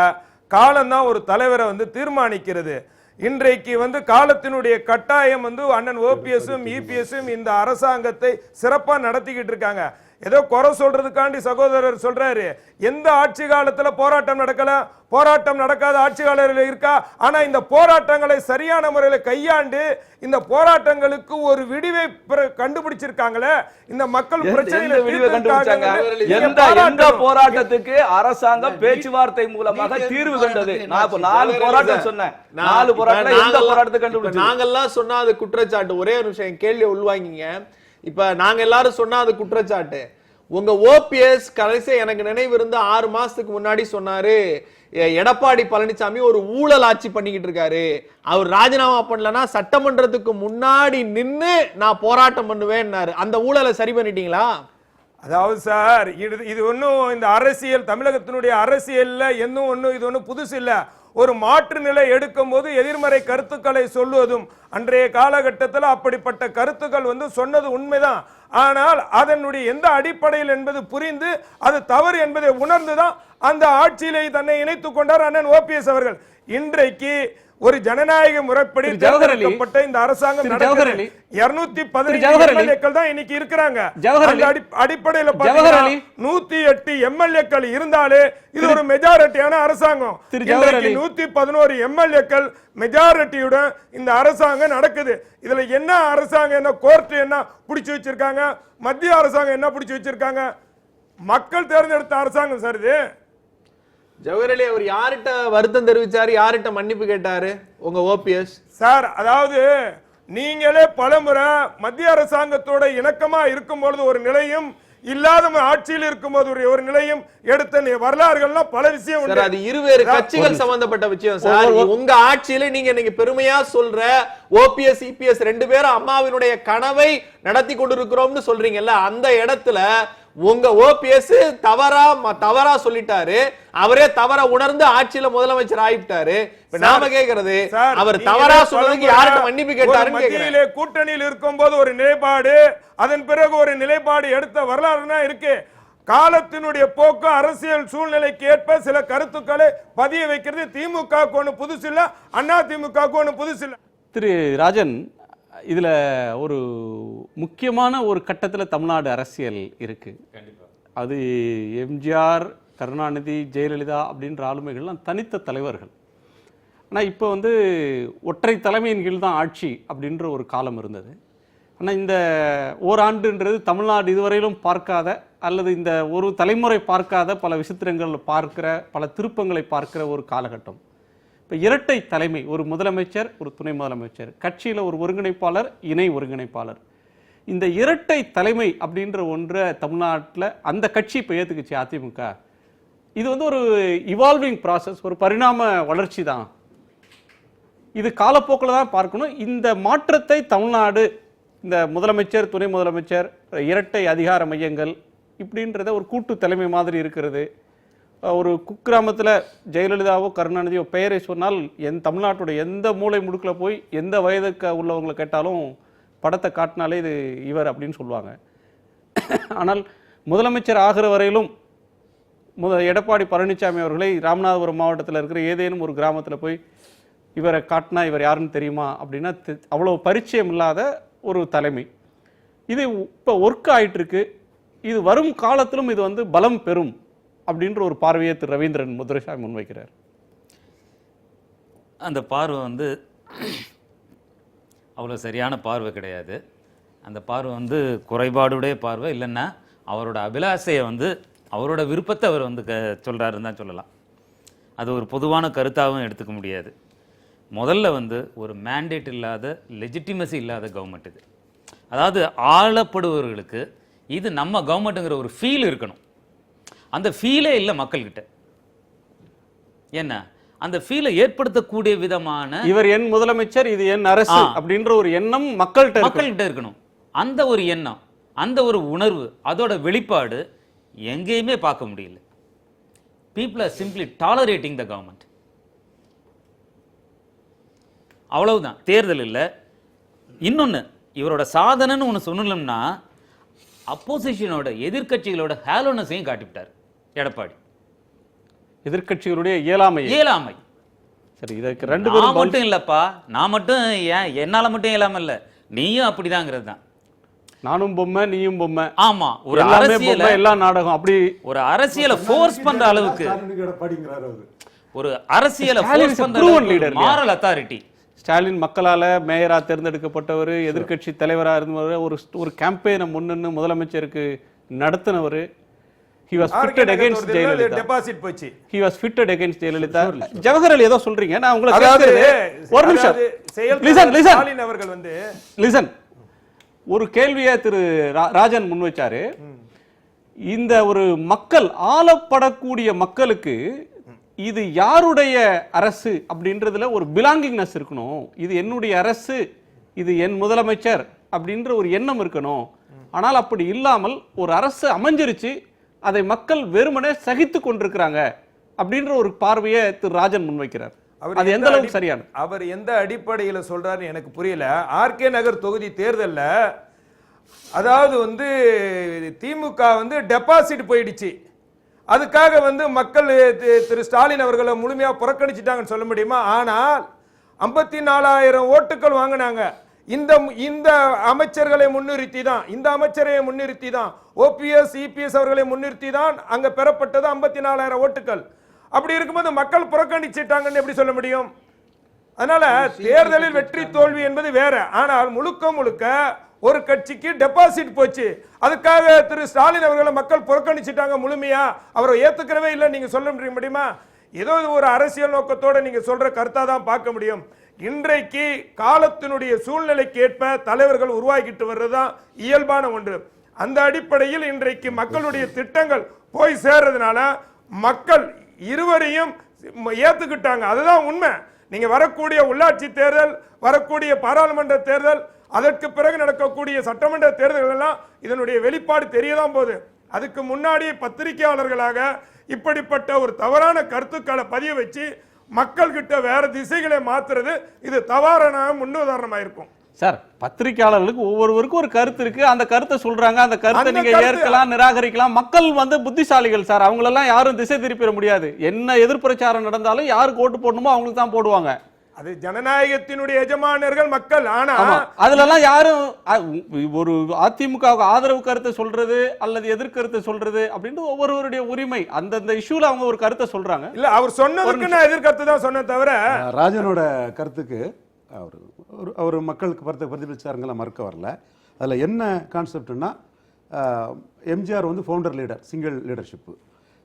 காலம்தான் ஒரு தலைவரை வந்து தீர்மானிக்கிறது. இன்றைக்கு வந்து காலத்தினுடைய கட்டாயம் வந்து அண்ணன் ஓபிஎஸும் இபிஎஸும் இந்த அரசாங்கத்தை சிறப்பா நடத்திக்கிட்டு இருக்காங்க. ஏதோ குறை சொல்றதுக்காண்டி சகோதரர் சொல்றாரு, எந்த ஆட்சி காலத்துல போராட்டம் நடக்கல, போராட்டம் நடக்காத ஆட்சி காலத்தில் இருக்கா? ஆனா இந்த போராட்டங்களை சரியான முறையில் கையாண்டு இந்த போராட்டங்களுக்கு ஒரு விடிவை கண்டுபிடிச்சிருக்காங்களே. இந்த மக்கள் பிரச்சனைகளை எந்த போராட்டத்துக்கு அரசாங்கம் பேச்சுவார்த்தை மூலமாக தீர்வு கண்டது? நான் இப்ப 4 போராட்டம் சொன்னேன். 4 போராட்டம் எந்த போராட்டத்தை கண்டுபிடிச்சு? நாங்கெல்லாம் சொன்னா அது குற்றச்சாட்டு. ஒரே ஒரு விஷயம் கேள்வி உள்வாங்கிங்க. இப்ப நாங்க எல்லாரும் சொன்னா அது குற்றச்சாட்டு. உங்க ஓபிஎஸ் கடைசி எனக்கு நினைவு இருந்து 6 மாசத்துக்கு முன்னாடி சொன்னாரு, எடப்பாடி பழனிசாமி ஒரு ஊழல் ஆட்சி பண்ணிக்கிட்டு இருக்காரு, அவர் ராஜினாமா பண்ணலன்னா சட்டமன்றத்துக்கு முன்னாடி நின்னு நான் போராட்டம் பண்ணுவேன்னாரு. அந்த ஊழலை சரி பண்ணிட்டீங்களா? அதாவது சார், இது ஒன்றும் இந்த அரசியல், தமிழகத்தினுடைய அரசியல்ல இது ஒன்றும் புதுசு இல்லை. ஒரு மாற்று நிலை எடுக்கும் போது எதிர்மறை கருத்துக்களை சொல்லுவதும் அன்றைய காலகட்டத்தில் அப்படிப்பட்ட கருத்துக்கள் வந்து சொன்னது உண்மைதான். ஆனால் அதனுடைய எந்த அடிப்படையில் என்பது புரிந்து அது தவறு என்பதை உணர்ந்துதான் அந்த ஆட்சியிலே தன்னை இணைத்துக் கொண்டார் அண்ணன் ஓபிஎஸ் அவர்கள். இன்றைக்கு ஒரு ஜனநாயக முறைப்படி தேர்ந்தெடுக்கப்பட்ட இந்த அரசாங்கம் 215 எம்எல்ஏக்கள் தான் இன்னைக்கு இருக்கிறாங்க. அடிப்படையில் 108 எம்எல்ஏக்கள் இருந்தாலே இது ஒரு மெஜாரிட்டியான அரசாங்கம். 111 எம்எல்ஏக்கள் மெஜாரிட்டியுடன் இந்த அரசாங்கம் நடக்குது. இதுல என்ன அரசாங்கம், என்ன கோர்ட் என்ன பிடிச்சு வச்சிருக்காங்க, மத்திய அரசாங்கம் என்ன பிடிச்சு வச்சிருக்காங்க? மக்கள் தேர்ந்தெடுத்த அரசாங்கம் சார் இது. ஜவஹர் அலி அவர் யார்கிட்ட வருத்தம் தெரிவிச்சாரு, யார்கிட்ட மன்னிப்பு கேட்டாரு உங்க ஓபிஎஸ்? சார், அதாவது நீங்களே பலமுறை மத்திய அரசாங்கத்தோட இணக்கமா இருக்கும் பொழுது ஒரு நிலையும், இல்லாத ஆட்சியில் இருக்கும்போது ஒரு நிலையும் எடுத்த வரலாறுகள்லாம் பல விஷயம் சார். அது இருவேறு கட்சிகள் சம்பந்தப்பட்ட விஷயம் சார். உங்க ஆட்சியில நீங்க இன்னைக்கு பெருமையா சொல்ற ஓபிஎஸ் இபிஎஸ் ரெண்டு பேரும் அம்மாவினுடைய கனவை நடத்தி கொண்டிருக்கிறோம்னு சொல்றீங்கல்ல, அந்த இடத்துல உங்க ஓபிஎஸ் தவறா சொல்லிட்டாரு. அவரே தவற உணர்ந்து ஆட்சியில முதலமைச்சர் ஆயிட்டாரு. இப்ப நாம கேக்குறது, அவர் தவறா சொன்னதுக்கு யார்கிட்ட மன்னிப்பு கேட்டாருன்னு கேக்குறேன். கூட்டணியில் இருக்கும்போது ஒரு நிலைப்பாடு, அதன் பிறகு ஒரு நிலைப்பாடு எடுத்த வரலாறு இருக்கு. காலத்தினுடைய போக்கு, அரசியல் சூழ்நிலைக்கு ஏற்ப சில கருத்துக்களை பதிய வைக்கிறது திமுக ஒண்ணு புதுசு இல்ல, அண்ணா திமுக ஒண்ணு புதுசு இல்ல. திரு ராஜன், இதுல ஒரு முக்கியமான ஒரு கட்டத்துல தமிழ்நாடு அரசியல் இருக்கு. அது எம்ஜிஆர், கருணாநிதி, ஜெயலலிதா அப்படின்ற ஆளுமைகள்லாம் தனித்த தலைவர்கள். ஆனால் இப்போ வந்து ஒற்றை தலைமையின் கீழ் தான் ஆட்சி அப்படின்ற ஒரு காலம் இருந்தது. ஆனால் இந்த ஓராண்டுன்றது தமிழ்நாடு இதுவரையிலும் பார்க்காத, அல்லது இந்த ஒரு தலைமுறை பார்க்காத பல விசித்திரங்கள் பார்க்கிற, பல திருப்பங்களை பார்க்கிற ஒரு காலகட்டம். இப்போ இரட்டை தலைமை, ஒரு முதலமைச்சர், ஒரு துணை முதலமைச்சர், கட்சியில் ஒரு ஒருங்கிணைப்பாளர், இணை ஒருங்கிணைப்பாளர். இந்த இரட்டை தலைமை அப்படின்ற ஒன்றை தமிழ்நாட்டில் அந்த கட்சி இப்போ ஏற்றுக்குச்சு அதிமுக. இது வந்து ஒரு இவால்விங் ப்ராசஸ், ஒரு பரிணாம வளர்ச்சி தான். இது காலப்போக்கில் தான் பார்க்கணும். இந்த மாற்றத்தை தமிழ்நாடு, இந்த முதலமைச்சர், துணை முதலமைச்சர், இரட்டை அதிகார மையங்கள் இப்படின்றத ஒரு கூட்டு தலைமை மாதிரி இருக்கிறது. ஒரு குக்கிராமத்தில் ஜெயலலிதாவோ கருணாநிதியோ பெயரை சொன்னால் தமிழ்நாட்டோட எந்த மூலை முடுக்கில் போய் எந்த வயதுக்கு உள்ளவங்களை கேட்டாலும் படத்தை காட்டினாலே இது இவர் அப்படின்னு சொல்லுவாங்க. ஆனால் முதலமைச்சர் ஆகிற வரையிலும் எடப்பாடி பழனிசாமி அவர்களை ராமநாதபுரம் மாவட்டத்தில் இருக்கிற ஏதேனும் ஒரு கிராமத்தில் போய் இவரை காட்டினா இவர் யாருன்னு தெரியுமா அப்படின்னா அவ்வளோ பரிச்சயம் இல்லாத ஒரு தலைமை. இது இப்போ ஒர்க் ஆகிட்டு இருக்கு. இது வரும் காலத்திலும் இது வந்து பலம் பெறும் அப்படின்ற ஒரு பார்வையை திரு ரவீந்திரன் முத்துரைசாமி முன்வைக்கிறார். அந்த பார்வை வந்து அவ்வளோ சரியான பார்வை கிடையாது. அந்த பார்வை வந்து குறைபாடுடைய பார்வை. இல்லைன்னா அவரோட அபிலாசையை வந்து, அவரோட விருப்பத்தை அவர் வந்து சொல்கிறாருன்னு தான் சொல்லலாம். அது ஒரு பொதுவான கருத்தாகவும் எடுத்துக்க முடியாது. முதல்ல வந்து ஒரு மேண்டேட் இல்லாத, லெஜிட்டிமசி இல்லாத கவர்மெண்ட் இது. அதாவது ஆளப்படுபவர்களுக்கு இது நம்ம கவர்மெண்ட்டுங்கிற ஒரு ஃபீல் இருக்கணும். அந்த ஃபீலே இல்லை மக்கள்கிட்ட. என்ன அந்த ஃபீலை ஏற்படுத்தக்கூடிய விதமான, இவர் என் முதலமைச்சர், இது என் அரசு அப்படின்ற ஒரு எண்ணம் மக்கள்கிட்ட இருக்கணும். அந்த ஒரு எண்ணம், அந்த ஒரு உணர்வு, அதோட வெளிப்பாடு எங்கேயுமே பார்க்க முடியல. people are simply tolerating the government. அவ்வளவுதான். தேர்தல் இல்லை. இன்னொன்று, இவரோட சாதனைன்னு ஒன்று சொல்லணும்னா அப்போசிஷனோட, எதிர்கட்சிகளோட ஹேலோனஸையும் காட்டிவிட்டார் எடப்பாடி. எதிர்கட்சிகளுடைய இயலாமை. சரி, இதற்கு ரெண்டு பேரும் மட்டும் இல்லப்பா, நான் மட்டும் ஏன் என்னால மட்டும் இயலாம இல்ல, நீயும் அப்படிதாங்கிறது தான். நானும் பொம்மை, நீயும் பொம்மை. ஆமா, ஒரு அரசியல எல்லா நாடகம் அப்படி ஒரு அரசியலை ஃபோர்ஸ் பண்ற அளவுக்கு, ஒரு அரசியலை ஃபோர்ஸ் பண்ற மாரல் அத்தாரிட்டி. ஸ்டாலின் மக்களால மேயரா தேர்ந்தெடுக்கப்பட்டவர், எதிர்கட்சி தலைவராக இருந்தவர், ஒரு கேம்பெயினை முன்னின்று முதலமைச்சருக்கு நடத்தினவர். He was fitted against Jayalalitha. Deposit போச்சு. He was fitted against Jayalalitha. Jawahar Ali ஏதோ சொல்றீங்க, நான் உங்களை கேட்கிறேன். ஒரு நிமிஷம். ஸ்டாலின் அவர்கள் வந்து லிசன். ஒரு கேள்வியை திரு ராஜன் முன்வைச்சாரு. இந்த ஒரு மக்கள், ஆளப்படக்கூடிய மக்களுக்கு இது யாருடைய அரசு அப்படின்றதுல ஒரு பிலாங்கிங்னஸ் இருக்கணும். இது என்னுடைய அரசு, இது என் முதலமைச்சர் அப்படின்ற ஒரு எண்ணம் இருக்கணும். ஆனால் அப்படி இல்லாமல் ஒரு அரசு அமைஞ்சிருச்சு, அதை மக்கள் வெறுமனே சகித்து கொண்டிருக்கிறாங்க அப்படின்ற ஒரு பார்வையை திரு ராஜன் முன்வைக்கிறார். அது எந்த அளவுக்கு சரியான? அவர் எந்த அடிப்படையில் சொல்றாரு எனக்கு புரியல. ஆர்கே நகர் தொகுதி தேர்தல்ல, அதாவது வந்து திமுக வந்து டெபாசிட் போயிடுச்சு, அதுக்காக வந்து மக்கள் திரு ஸ்டாலின் அவர்களை முழுமையா புறக்கணிச்சிட்டாங்கன்னு சொல்ல முடியுமா? ஆனால் 54,000 ஓட்டுகள் வாங்கினாங்க. இந்த அமைச்சர்களை முன்னிறுத்தி தான், இந்த அமைச்சரை முன்னிறுத்தி தான், ஓபிஎஸ் இபிஎஸ் அவர்களை முன்னிறுத்தி தான் அங்க பெறப்பட்டது 54,000 ஓட்டுகள். அப்படி இருக்கும்போது மக்கள் புறக்கணிச்சிட்டாங்கன்னு எப்படி சொல்ல முடியும்? அதனால தேர்தலில் வெற்றி தோல்வி என்பது வேற. ஆனால் முழுக்க முழுக்க ஒரு கட்சிக்கு டெபாசிட் போச்சு. அதுக்காக திரு ஸ்டாலின் அவர்களை மக்கள் புறக்கணிச்சிட்டாங்க முழுமையா, அவரை ஏத்துக்கிறவே இல்லை நீங்க சொல்ல முடியுமா? ஏதோ ஒரு அரசியல் நோக்கத்தோட நீங்க சொல்ற கருத்தா தான் பார்க்க முடியும். இன்றைக்கு காலத்தினுடைய சூழ்நிலைக்கு ஏற்ப தலைவர்கள் உருவாக்கிட்டு வர்றதுதான் இயல்பான ஒன்று. அந்த அடிப்படையில் இன்றைக்கு மக்களுடைய திட்டங்கள் போய் சேர்றதுனால மக்கள் இருவரையும் ஏத்துக்கிட்டாங்க. அதுதான் உண்மை. நீங்க வரக்கூடிய உள்ளாட்சி தேர்தல், வரக்கூடிய பாராளுமன்ற தேர்தல், அதற்கு பிறகு நடக்கக்கூடிய சட்டமன்ற தேர்தல்கள் எல்லாம் இதனுடைய வெளிப்பாடு தெரியதான் போகுது. அதுக்கு முன்னாடி பத்திரிகையாளர்களாக இப்படிப்பட்ட ஒரு தவறான கருத்துக்களை பதிய வச்சு மக்கள் கிட்ட வேற திசைகளை மாத்துறது இது தவறான முன்னுதாரணமா இருக்கும். சார், பத்திரிகையாளர்களுக்கு ஒவ்வொருவருக்கும் ஒரு கருத்து இருக்கு. அந்த கருத்தை சொல்றாங்க. அந்த கருத்தை நீங்க ஏற்கலாம், நிராகரிக்கலாம். மக்கள் புத்திசாலிகள் சார். அவங்களெல்லாம் யாரும் திசை திருப்பிட முடியாது. என்ன எதிர்பிரச்சாரம் நடந்தாலும் யாருக்கு ஓட்டு போடணுமோ அவங்களுக்கு தான் போடுவாங்க. அது ஜனநாயகத்தினுடைய எஜமானர்கள் மக்கள். ஆனா அதுலலாம் யாரும் ஒரு அதிமுக ஆதரவு கருத்தை சொல்றது அல்லது எதிர்கருத்தை சொல்றது அப்படின்றது ஒவ்வொருவருடைய உரிமை. அந்தந்த இஷ்யூல அவங்க ஒரு கருத்தை சொல்றாங்க. இல்ல, அவர் சொன்னதுக்கு நான் எதிர்கருத்து தான் சொன்னேன் தவிர ராஜனோட கருத்துக்கு அவர் மக்களுக்கு பிரதிபலிச்சாருங்களா மறுக்க வரல. அதில் என்ன கான்செப்ட்னா, MGR founder leader, single leadership.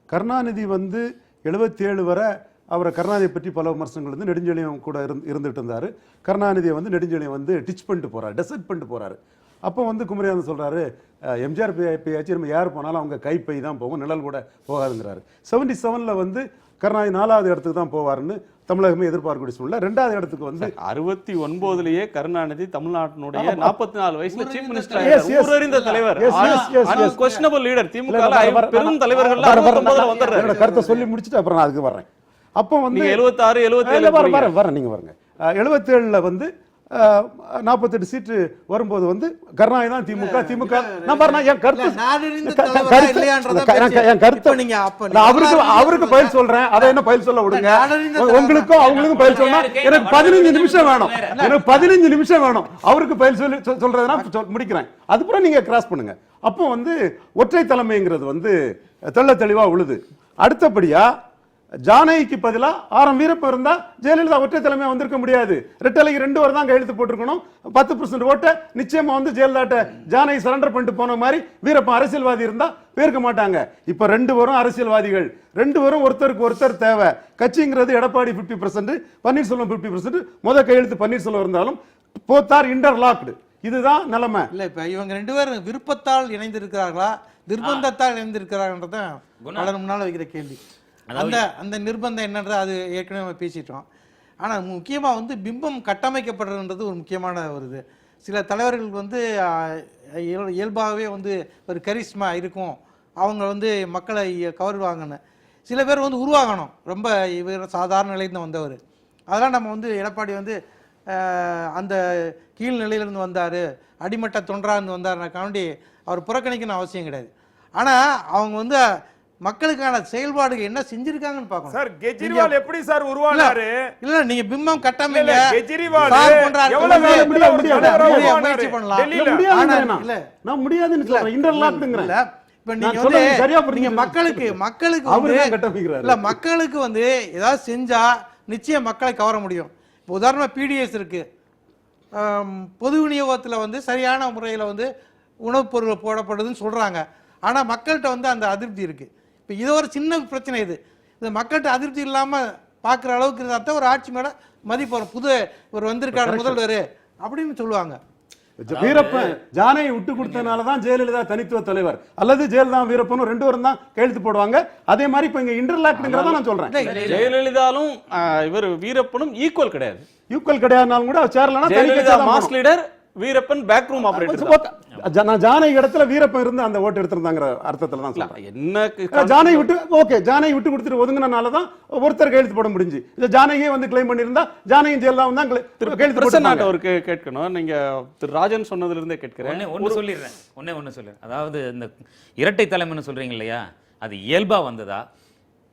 Karunanidhi 77 வரை அவரை கருணாநிதியை பற்றி பல விமர்சனங்கள் நெடுஞ்செழியன் கூட இருந்துட்டு இருந்தார். கருணாநிதியை நெடுஞ்செழியன் டிச் பண்ணிட்டு போகிறார், டெசர்ட் பண்ணிட்டு போகிறாரு. அப்போ குமரியானந்த் சொல்கிறாரு, எம்ஜிஆர் பேயாச்சு நம்ம யார் போனாலும் அவங்க கைப்பை தான் போகும், நிழல் கூட போகாதுங்கிறாரு. 77ல் கருணாநிதி 4வது இடத்துக்கு தான் போவார்னு தமிழகமே எதிர்பார்க்கக்கூடிய சூழ்நிலை. 2வது இடத்துக்கு 69லயே கருணாநிதி தமிழ்நாட்டினுடைய 44 வயசுல சீஃப் மினிஸ்டர், ஊரறிந்த தலைவர், அன்குவெஸ்ஷனபிள் லீடர். திமுக பெரும் தலைவர்கள் 69ல வந்தாரு. கருத்தை சொல்லி முடிச்சுட்டு அப்புறம் நான் அதுக்கு வர்றேன். அப்போ 76 77 வரேன், நீங்க பாருங்க. 77ல 48 சீட்டு வரும்போது கருணாநிதி தான் திமுக நான் பாருங்க, என் கருத்து அவருக்கு பதில் சொல்றேன். அதை என்ன பதில் சொல்ல விடுங்க. உங்களுக்கும் அவங்களுக்கும் பதில் சொன்னா எனக்கு 15 நிமிஷம் வேணும். எனக்கு 15 நிமிஷம் வேணும் அவருக்கு பதில் சொல்லி சொல்றதுனா முடிக்கிறேன். அதுக்கப்புறம் நீங்க கிராஸ் பண்ணுங்க. அப்போ ஒற்றை தலைமைங்கிறது தெள்ள தெளிவா உழுது. அடுத்தபடியா ஜானகிக்கு பதிலா ஆர்.எம். வீரப்ப இருந்தா ஜெயலலிதா ஒற்றை தலைமையா வந்திருக்க முடியாது. ரெட்டலைக்கு 2 பேர் தான் கையெழுத்து போட்டிருக்கணும். 10% ஓட்டை நிச்சயமா ஜெயலலிதா ஜானகி சரண்டர் பண்ணிட்டு போன மாதிரி வீரப்ப அரசியல்வாதி இருந்தா பேர்க்க மாட்டாங்க. இப்ப 2 பேரும் அரசியல்வாதிகள், 2 பேரும் ஒருத்தருக்கு ஒருத்தர் தேவை. கட்சிங்கிறது எடப்பாடி 50%, பன்னீர்செல்வம் 50%. முத கையெழுத்து பன்னீர்செல்வம் இருந்தாலும் போத் ஆர் இன்டர்லாக்டு. இதுதான் நிலைமை. இல்ல இப்ப இவங்க 2 பேரும் விருப்பத்தால் இணைந்திருக்கிறார்களா, நிர்பந்தத்தால் இணைந்திருக்கிறாங்கன்றத பலர் முன்னால வைக்கிற கேள்வி. அந்த நிர்பந்தம் என்னன்றது அது ஏற்கனவே நம்ம பேசிட்டோம். ஆனால் முக்கியமாக பிம்பம் கட்டமைக்கப்படுறதுன்றது ஒரு முக்கியமான ஒரு இது. சில தலைவர்கள் இயல்பாகவே ஒரு கரிஸ்மா இருக்கும், அவங்க மக்களை கவருவாங்கன்னு. சில பேர் உருவாகணும். ரொம்ப இவர் சாதாரண நிலையிலிருந்து வந்தவர். அதெல்லாம் நம்ம எடப்பாடி அந்த கீழ்நிலையிலேருந்து வந்தார், அடிமட்ட தொண்டராக வந்தாருனாக்காண்டி அவர் புறக்கணிக்கணும் அவசியம் கிடையாது. ஆனால் அவங்க மக்களுக்கான செயல்பாடுகள் என்ன செஞ்சிருக்காங்கன்னு பார்க்கணும். சார், கெஜ்ரிவால் எப்படி சார் உருவானாரு? இல்ல நீங்க பிம்பம் கட்டமைங்க. கெஜ்ரிவால் எவ்வளவு முயற்சி பண்ணலாம். இல்ல நான் முடியாதுன்னு சொல்றேன். இன்டர்லாக்ட்ங்கறேன். இப்ப நீங்க மக்களுக்கு இல்ல மக்களுக்கு ஏதாவது செஞ்சா நிச்சயம் மக்களை கவர முடியும். இப்போ உதாரணமா பிடிஎஸ் இருக்கு. பொது விநியோகத்துல சரியான முறையில் உணவுப் பொருள் போடப்படுதுன்னு சொல்றாங்க. ஆனா மக்கள்கிட்ட அந்த அதிருப்தி இருக்கு. இப்போ இது ஒரு சின்ன பிரச்சனை. இது மக்கள்கிட்ட அதிருப்தி இல்லாமல் பார்க்குற அளவுக்கு இருந்தால் தான் ஒரு ஆட்சி மேலே மதிப்பு வரும். புது ஒரு வந்திருக்காரு முதல்வர் அப்படின்னு சொல்லுவாங்க. வீரப்பன் ஜானகி விட்டு கொடுத்தனால தான் ஜெயலலிதா தனித்துவ தலைவர், அல்லது ஜெயலலிதா வீரப்பனும் 2 பேரும் தான் கையெழுத்து போடுவாங்க. அதே மாதிரி இப்போ இங்கே இன்டர்லாக்ட்ங்கிறத நான் சொல்றேன். ஜெயலலிதாலும் இவர் வீரப்பனும் ஈக்குவல் கிடையாது. ஈக்குவல் கிடையாதுனாலும் கூட சேரலனா Jayalalitha mass leader, Veerappan back room operator. நான் ஜானகி இடத்துல வீரப்பன் இருந்து அந்த ஓட்டு எடுத்திருந்தாங்கிற அர்த்தத்துல தான் சொல்றேன். என்ன ஜானகி விட்டு கொடுத்துட்டு ஒதுங்கினால தான் ஒருத்தர் கையெழுத்து போட முடிஞ்சு. இல்ல ஜானகியே கிளைம் பண்ணியிருந்தா ஜானகியும் ஜெயலலிதாவும் தான் கையெழுத்து போட்டாங்க. அவருக்கு கேட்கணும். நீங்க திரு ராஜன் சொன்னதுல இருந்தே கேட்கிறேன். ஒன்னு சொல்லிடுறேன். அதாவது இந்த இரட்டை தலைமைன்னு சொல்றீங்க இல்லையா, அது இயல்பா வந்ததா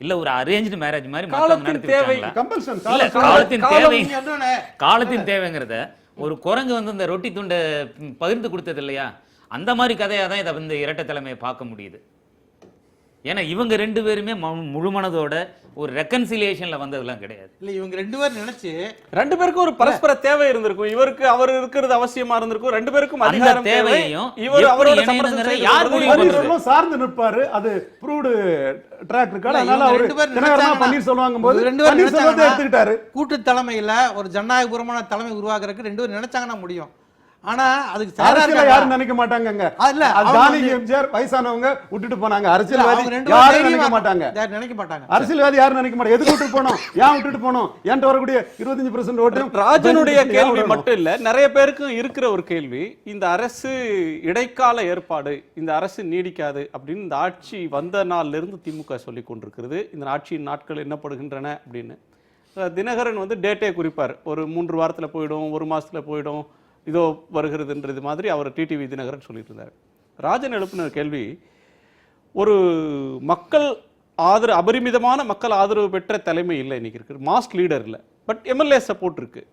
இல்ல ஒரு அரேஞ்ச்டு மேரேஜ் மாதிரி காலத்தின் தேவைங்கிறத ஒரு குரங்கு இந்த ரொட்டி துண்டை பகிர்ந்து கொடுத்தது இல்லையா, அந்த மாதிரி கதையா தான் இதை இரட்டை தலைமையை பார்க்க முடியுது. ஏன்னா இவங்க 2 பேருமே முழு மனதோட ஒரு ரெக்கன்சிலியேஷன்ல வந்ததெல்லாம் கிடையாது. இல்ல இவங்க 2 பேரும் நினைச்சு 2 பேருக்கும் ஒரு பரஸ்பர தேவை இருந்திருக்கும். இவருக்கு அவர் இருக்கிறது அவசியமா இருந்திருக்கும். 2 பேருக்கும் அந்த அதிகாரம் தேவை. தேவையையும் இவர் எப்படி அவரோட இணையணுங்கிறத சமரசம் யார் செய்து முடிவு பண்றது? பன்னீர்செல்வம் சார்ந்து நிற்பாரு. அது ப்ரூவ்டு ட்ராக் இருக்காரு. இல்ல, அதனால இவங்க அவரு 2 பேரும் தினகரனா நினைச்சாங்கன்னா- பன்னீர்செல்வம் வாங்கும்போது இவங்க 2 பேரும் பன்னீர்செல்வத்தை நினைச்சாங்கன்னா எடுத்துக்கிட்டாரு. கூட்டு தலைமையில ஒரு ஜனநாயகபூர்வமான தலைமை உருவாக்குறதுக்கு 2 பேரும் நினைச்சாங்கன்னா முடியும். ஆனா அதுக்கு தயாரா அரசியல இருக்காங்க. யாரும் நினைக்க மாட்டாங்கங்க. இல்ல, அது அவங்க ஜானகி வந்து- எம்ஜிஆர் வயசானவங்க விட்டுட்டு போனாங்க. இல்ல, அரசியல்வாதி அவங்க 2 யாரும் பேரும் நினைக்க மாட்டாங்க. யாரும் நினைக்க மாட்டாங்க. அரசியல்வாதி யாரும் நினைக்க மாட்டாங்க. எதுக்கு விட்டுட்டு போனோம், ஏன் விட்டுட்டு போனோம், என்கிட்ட வரக்கூடிய 25% ஓட்டு ராஜனுடைய ஏன் கேள்வி விடணும்? மட்டும் இல்ல, நிறைய பேருக்கும் இருக்கிற ஒரு கேள்வி, இந்த அரசு இடைக்கால ஏற்பாடு, இந்த அரசு நீடிக்காது அப்படின்னு இந்த ஆட்சி வந்த நாள்ல இருந்து திமுக சொல்லி கொண்டிருக்கிறது. இந்த ஆட்சியின் நாட்கள் என்னப்படுகின்றன அப்படின்னு தினகரன் வந்து டேட்டே குறிப்பார். ஒரு 3 வாரத்துல போயிடும், 1 மாசத்துல போயிடும், இதோ வருகிறதுன்றது மாதிரி அவர் டிடிவி தினகரன் சொல்லிட்டு இருந்தார். ராஜன் எழுப்பின கேள்வி, ஒரு மக்கள் அபரிமிதமான மக்கள் ஆதரவு பெற்ற தலைமை இல்லை இன்னைக்கு இருக்கு, மாஸ் லீடர் இல்லை, பட் எம்எல்ஏ சப்போர்ட் இருக்கு.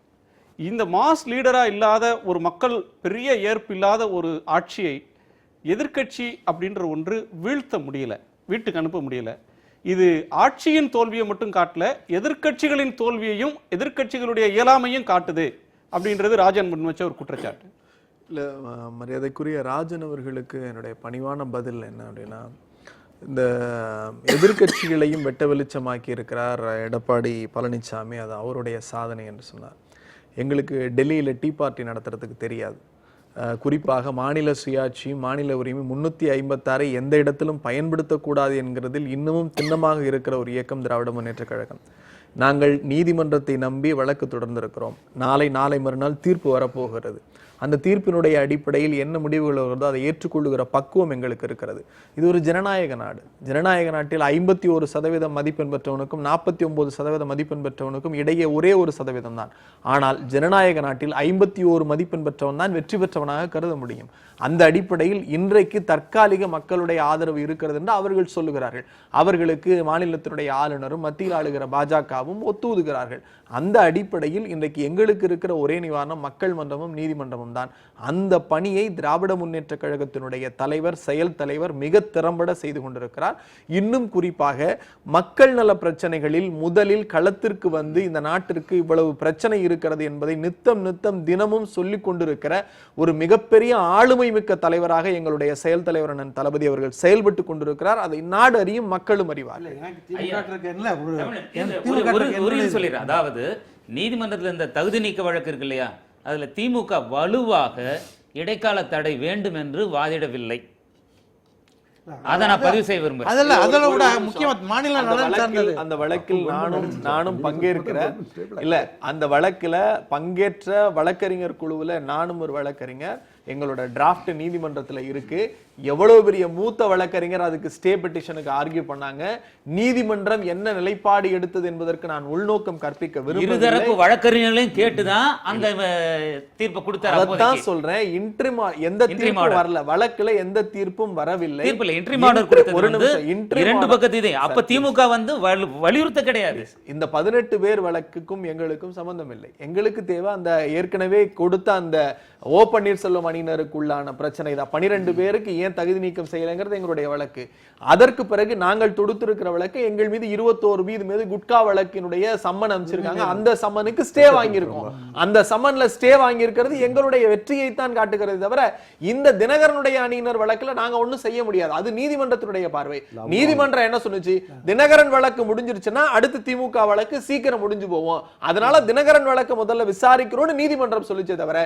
இந்த மாஸ் லீடரா இல்லாத ஒரு மக்கள் பெரிய ஏற்பு இல்லாத ஒரு ஆட்சியை எதிர்க்கட்சி அப்படின்ற ஒன்று வீழ்த்த முடியல, வீட்டுக்கு அனுப்ப முடியல. இது ஆட்சியின் தோல்வியை மட்டும் காட்டல, எதிர்க்கட்சிகளின் தோல்வியையும் எதிர்க்கட்சிகளுடைய இயலாமையும் காட்டுது அப்படின்றது ராஜன் முன் வச்ச ஒரு குற்றச்சாட்டு. இல்லை, மரியாதைக்குரிய ராஜன் அவர்களுக்கு என்னுடைய பணிவான பதில் என்ன அப்படின்னா, இந்த எதிர்க்கட்சிகளையும் வெட்ட வெளிச்சமாக்கி இருக்கிறார் எடப்பாடி பழனிசாமி. அது அவருடைய சாதனை என்று சொன்னார். எங்களுக்கு டெல்லியில் டீ பார்ட்டி நடத்துறதுக்கு தெரியாது. குறிப்பாக மாநில சுயாட்சி, மாநில உரிமை 356 எந்த இடத்திலும் பயன்படுத்தக்கூடாது என்கிறதில் இன்னமும் திண்ணமாக இருக்கிற ஒரு இயக்கம் திராவிட முன்னேற்றக் கழகம். நாங்கள் நீதிமன்றத்தை நம்பி வழக்கு தொடர்ந்திருக்கிறோம். நாளை மறுநாள் தீர்ப்பு வரப்போகிறது. அந்த தீர்ப்பினுடைய அடிப்படையில் என்ன முடிவுகள் வருதோ அதை ஏற்றுக்கொள்ளுகிற பக்குவம் எங்களுக்கு இருக்கிறது. இது ஒரு ஜனநாயக நாடு. ஜனநாயக நாட்டில் 51% மதிப்பெண் பெற்றவனுக்கும் 49% மதிப்பெண் பெற்றவனுக்கும் இடையே ஒரே 1% தான். ஆனால் ஜனநாயக நாட்டில் 51 மதிப்பெண் பெற்றவன் தான் வெற்றி பெற்றவனாக கருத முடியும். அந்த அடிப்படையில் இன்றைக்கு தற்காலிக மக்களுடைய ஆதரவு இருக்கிறது என்று அவர்கள் சொல்லுகிறார்கள். அவர்களுக்கு மாநிலத்தினுடைய ஆளுநரும் மத்தியில் ஆளுகிற பாஜகவும் ஒத்துதுகிறார்கள். அந்த அடிப்படையில் இன்றைக்கு எங்களுக்கு இருக்கிற ஒரே நிவாரணம் மக்கள் மன்றமும் நீதிமன்றமும் தான். அந்த பணியை திராவிட முன்னேற்ற கழகத்தினுடைய தலைவர், செயல் தலைவர் மிக திறம்பட செய்து கொண்டிருக்கிறார். இன்னும் குறிப்பாக மக்கள் நல பிரச்சனைகளில் முதலில் களத்திற்கு வந்து இந்த நாட்டிற்கு இவ்வளவு பிரச்சனை இருக்கிறது என்பதை நித்தம் தினமும் சொல்லிக் கொண்டிருக்கிற ஒரு மிகப்பெரிய ஆளுமை மிக்க தலைவராக எங்களுடைய செயல் தலைவர் அண்ணன் தளபதி அவர்கள் செயல்பட்டு கொண்டிருக்கிறார். அதை நாடு அறியும், மக்களும் அறிவார். சொல்லிடுறேன். அதாவது நீதிமன்றத்தில் இந்த தகுதி நீக்க வழக்கு இருக்கு இல்லையா, அதுல திமுக வலுவாக இடைக்கால தடை வேண்டும் என்று வாதிடவில்லை. அதை நான் பதிவு செய்ய விரும்புகிறேன். அதெல்லாம் விட முக்கியமா மாநில நலன் சார்ந்தது. அந்த வழக்கில் நானும் பங்கேற்கிறேன். இல்ல, அந்த வழக்குல பங்கேற்ற வழக்கறிஞர் குழுவுல நானும் ஒரு வழக்கறிஞர். எங்களோட டிராஃப்ட் நீதிமன்றத்துல இருக்கு. எவ்வளவு பெரிய மூத்த வழக்கறிஞர் அதுக்கு ஸ்டே பெட்டிஷனுக்கு ஆர்கியூ பண்ணாங்க. நீதிமன்றம் என்ன நிலைப்பாடு எடுத்தது என்பதற்கு நான் உள்நோக்கம் கற்பிக்க விரும்புகிறேன். இருதரப்பு வழக்கறிஞர்களையும் கேட்டுதான் அந்த தீர்ப்பை கொடுத்தார். அதான் சொல்றேன், இன்ட்ரிம் எந்த தீர்ப்பும் வரல, வழக்குல எந்த தீர்ப்பும் வரவில்லை. தீர்ப்புல இன்ட்ரிம் ஆர்டர் கொடுத்தது இரண்டு பக்கத்து இதே. அப்ப திமுக வந்து வலியுறுத்த கிடையாது. இந்த 18 பேர் வழக்குக்கும் எங்களுக்கும் சம்பந்தம் இல்லை. எங்களுக்கு தேவை அந்த ஏற்கனவே கொடுத்த அந்த ஓ பன்னீர்செல்வம் அணியினருக்குள்ளான பிரச்சனை தான். 12 பேருக்கு ஏன் தகுதி நீக்கம் செய்யலைங்கிறது எங்களுடைய வழக்கு. அதற்கு பிறகு நாங்கள் தொடுத்திருக்கிற வழக்கு எங்கள் மீது 21 மீது குட்கா வழக்கினுடைய சம்மன் அமைச்சிருக்காங்க. அந்த சம்மனுக்கு ஸ்டே வாங்கியிருக்கோம். அந்த சம்மன்ல ஸ்டே வாங்கியிருக்கிறது எங்களுடைய வெற்றியை தான் காட்டுகிறது தவிர இந்த தினகரனுடைய அணியினர் வழக்குல நாங்க ஒண்ணும் செய்ய முடியாது. அது நீதிமன்றத்தினுடைய பார்வை. நீதிமன்றம் என்ன சொன்னுச்சு, தினகரன் வழக்கு முடிஞ்சிருச்சுன்னா அடுத்து திமுக வழக்கு சீக்கிரம் முடிஞ்சு போவோம், அதனால தினகரன் வழக்கு முதல்ல விசாரிக்கிறோம்னு நீதிமன்றம் சொல்லிச்சே தவிர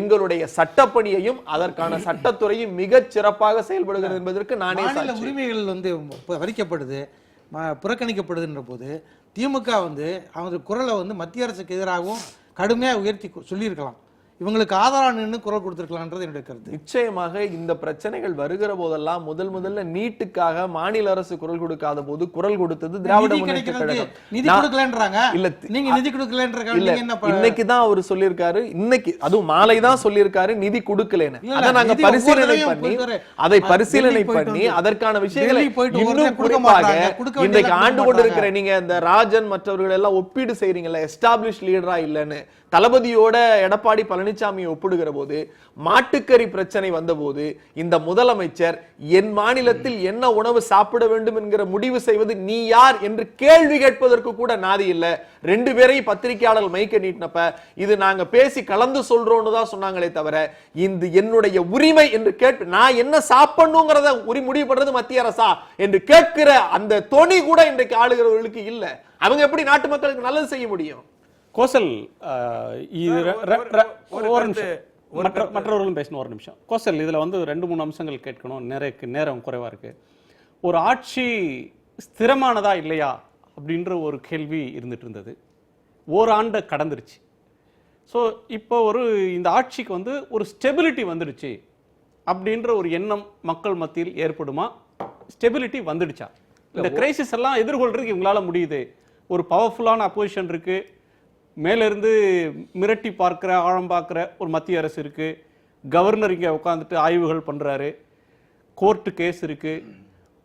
எங்களுடைய சட்டப்பணியையும் அதற்கான சட்டத்துறையும் மிக சிறப்பாக செயல்படுகிறது என்பதற்கு நானே மாநில சாட்சி. உரிமைகள் வந்து பறிக்கப்படுது, புறக்கணிக்கப்படுதுன்ற போது திமுக வந்து அவங்க குரலை வந்து மத்திய அரசுக்கு எதிராகவும் கடுமையாக உயர்த்தி சொல்லியிருக்கலாம். இவங்களுக்கு ஆதரவு நின்று குரல் கொடுத்திருக்கலாம்ன்றது என்னுடைய கருத்து. நிச்சயமாக இந்த பிரச்சனைகள் வருகிற போதெல்லாம் முதல்ல நீட்டுக்காக மாநில அரசு குரல் கொடுக்காத போது குரல் கொடுத்தது திராவிட முன்னேற்ற கழகம். நிதி கொடுக்கலன்றாங்க. இல்ல, நீங்க நிதி கொடுக்கலன்றாங்க. இன்னைக்கு தான் அவர் சொல்லியிருக்காரு, இன்னைக்கு அதுவும் மாலை தான் சொல்லியிருக்காரு நிதி கொடுக்கலன்னு. அதை நாங்க பரிசீலனை பண்ணி அதற்கான விஷயங்களை இன்னும் குறிப்பாக இன்றைக்கு ஆண்டு கொண்டு இருக்கிற நீங்க இந்த ராஜன் மற்றவர்கள் எல்லாம் ஒப்பீடு செய்றீங்கல்ல, எஸ்டாப்ளிஷ் லீடரா இல்லன்னு, தளபதியோட எடப்பாடி பழனிசாமி பழனிசாமியை ஒப்பிடுகிற போது, மாட்டுக்கறி பிரச்சனை வந்தபோது இந்த முதலமைச்சர் என் மாநிலத்தில் என்ன உணவு சாப்பிட வேண்டும் என்கிற முடிவு செய்வது நீ யார் என்று கேள்வி கேட்பதற்கு கூட நாதி இல்ல. 2 பேரையும் பத்திரிகையாளர்கள் மைக்க நீட்டினப்ப இது நாங்க பேசி கலந்து சொல்றோம்னு தான் சொன்னாங்களே தவிர இந்த என்னுடைய உரிமை என்று கேட்ப நான் என்ன சாப்பிடணுங்கிறத முடிவு பண்றது மத்திய அரசா என்று கேட்கிற அந்த தொனி கூட இன்றைக்கு ஆளுகிறவர்களுக்கு இல்ல. அவங்க எப்படி நாட்டு மக்களுக்கு நல்லது செய்ய முடியும்? கோசல் மற்றவர்களும் பேசணும். ஒரு நிமிஷம் கோசல், இதுல வந்து 2-3 அம்சங்கள் கேட்கணும், நேரம் குறைவா இருக்கு. ஒரு ஆட்சி ஸ்திரமானதா இல்லையா அப்படின்ற ஒரு கேள்வி இருந்துட்டு இருந்தது. ஓராண்டு கடந்துருச்சு. ஸோ இப்போ இந்த ஆட்சிக்கு வந்து ஒரு ஸ்டெபிலிட்டி வந்துடுச்சு அப்படின்ற ஒரு எண்ணம் மக்கள் மத்தியில் ஏற்படுமா? ஸ்டெபிலிட்டி வந்துடுச்சா? இந்த கிரைசிஸ் எல்லாம் எதிர்கொள்றதுக்கு இவங்களால முடியுது. ஒரு பவர்ஃபுல்லான அப்போசிஷன் இருக்கு, மேலிருந்து மிரட்டி பார்க்கிற ஆழம் பார்க்கிற ஒரு மத்திய அரசு இருக்கு, கவர்னர் இங்கே உட்காந்துட்டு ஆய்வுகள் பண்றாரு, கோர்ட்டு கேஸ் இருக்கு,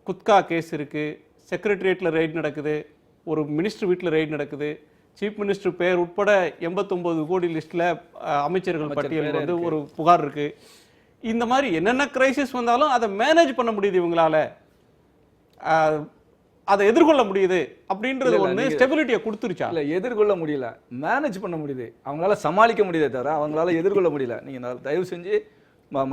குத்கா கேஸ் இருக்கு, செக்ரட்டரியேட்டில் ரெய்ட் நடக்குது, ஒரு மினிஸ்டர் வீட்டில் ரெய்ட் நடக்குது, சீஃப் மினிஸ்டர் பேர் உட்பட 89 கோடி லிஸ்ட்ல அமைச்சர்கள் பட்டியல் வந்து ஒரு புகார் இருக்கு. இந்த மாதிரி என்னென்ன கிரைசிஸ் வந்தாலும் அதை மேனேஜ் பண்ண முடியுது இவங்களால, அதை எதிர்கொள்ள முடியுது அப்படின்றது ஒண்ணு ஸ்டெபிலிட்டியை கொடுத்துருச்சா? இல்ல எதிர்கொள்ள முடியல, மேனேஜ் பண்ண முடியுது, அவங்களால சமாளிக்க முடியுதே தவிர அவங்களால எதிர்கொள்ள முடியல. நீங்க தயவு செஞ்சு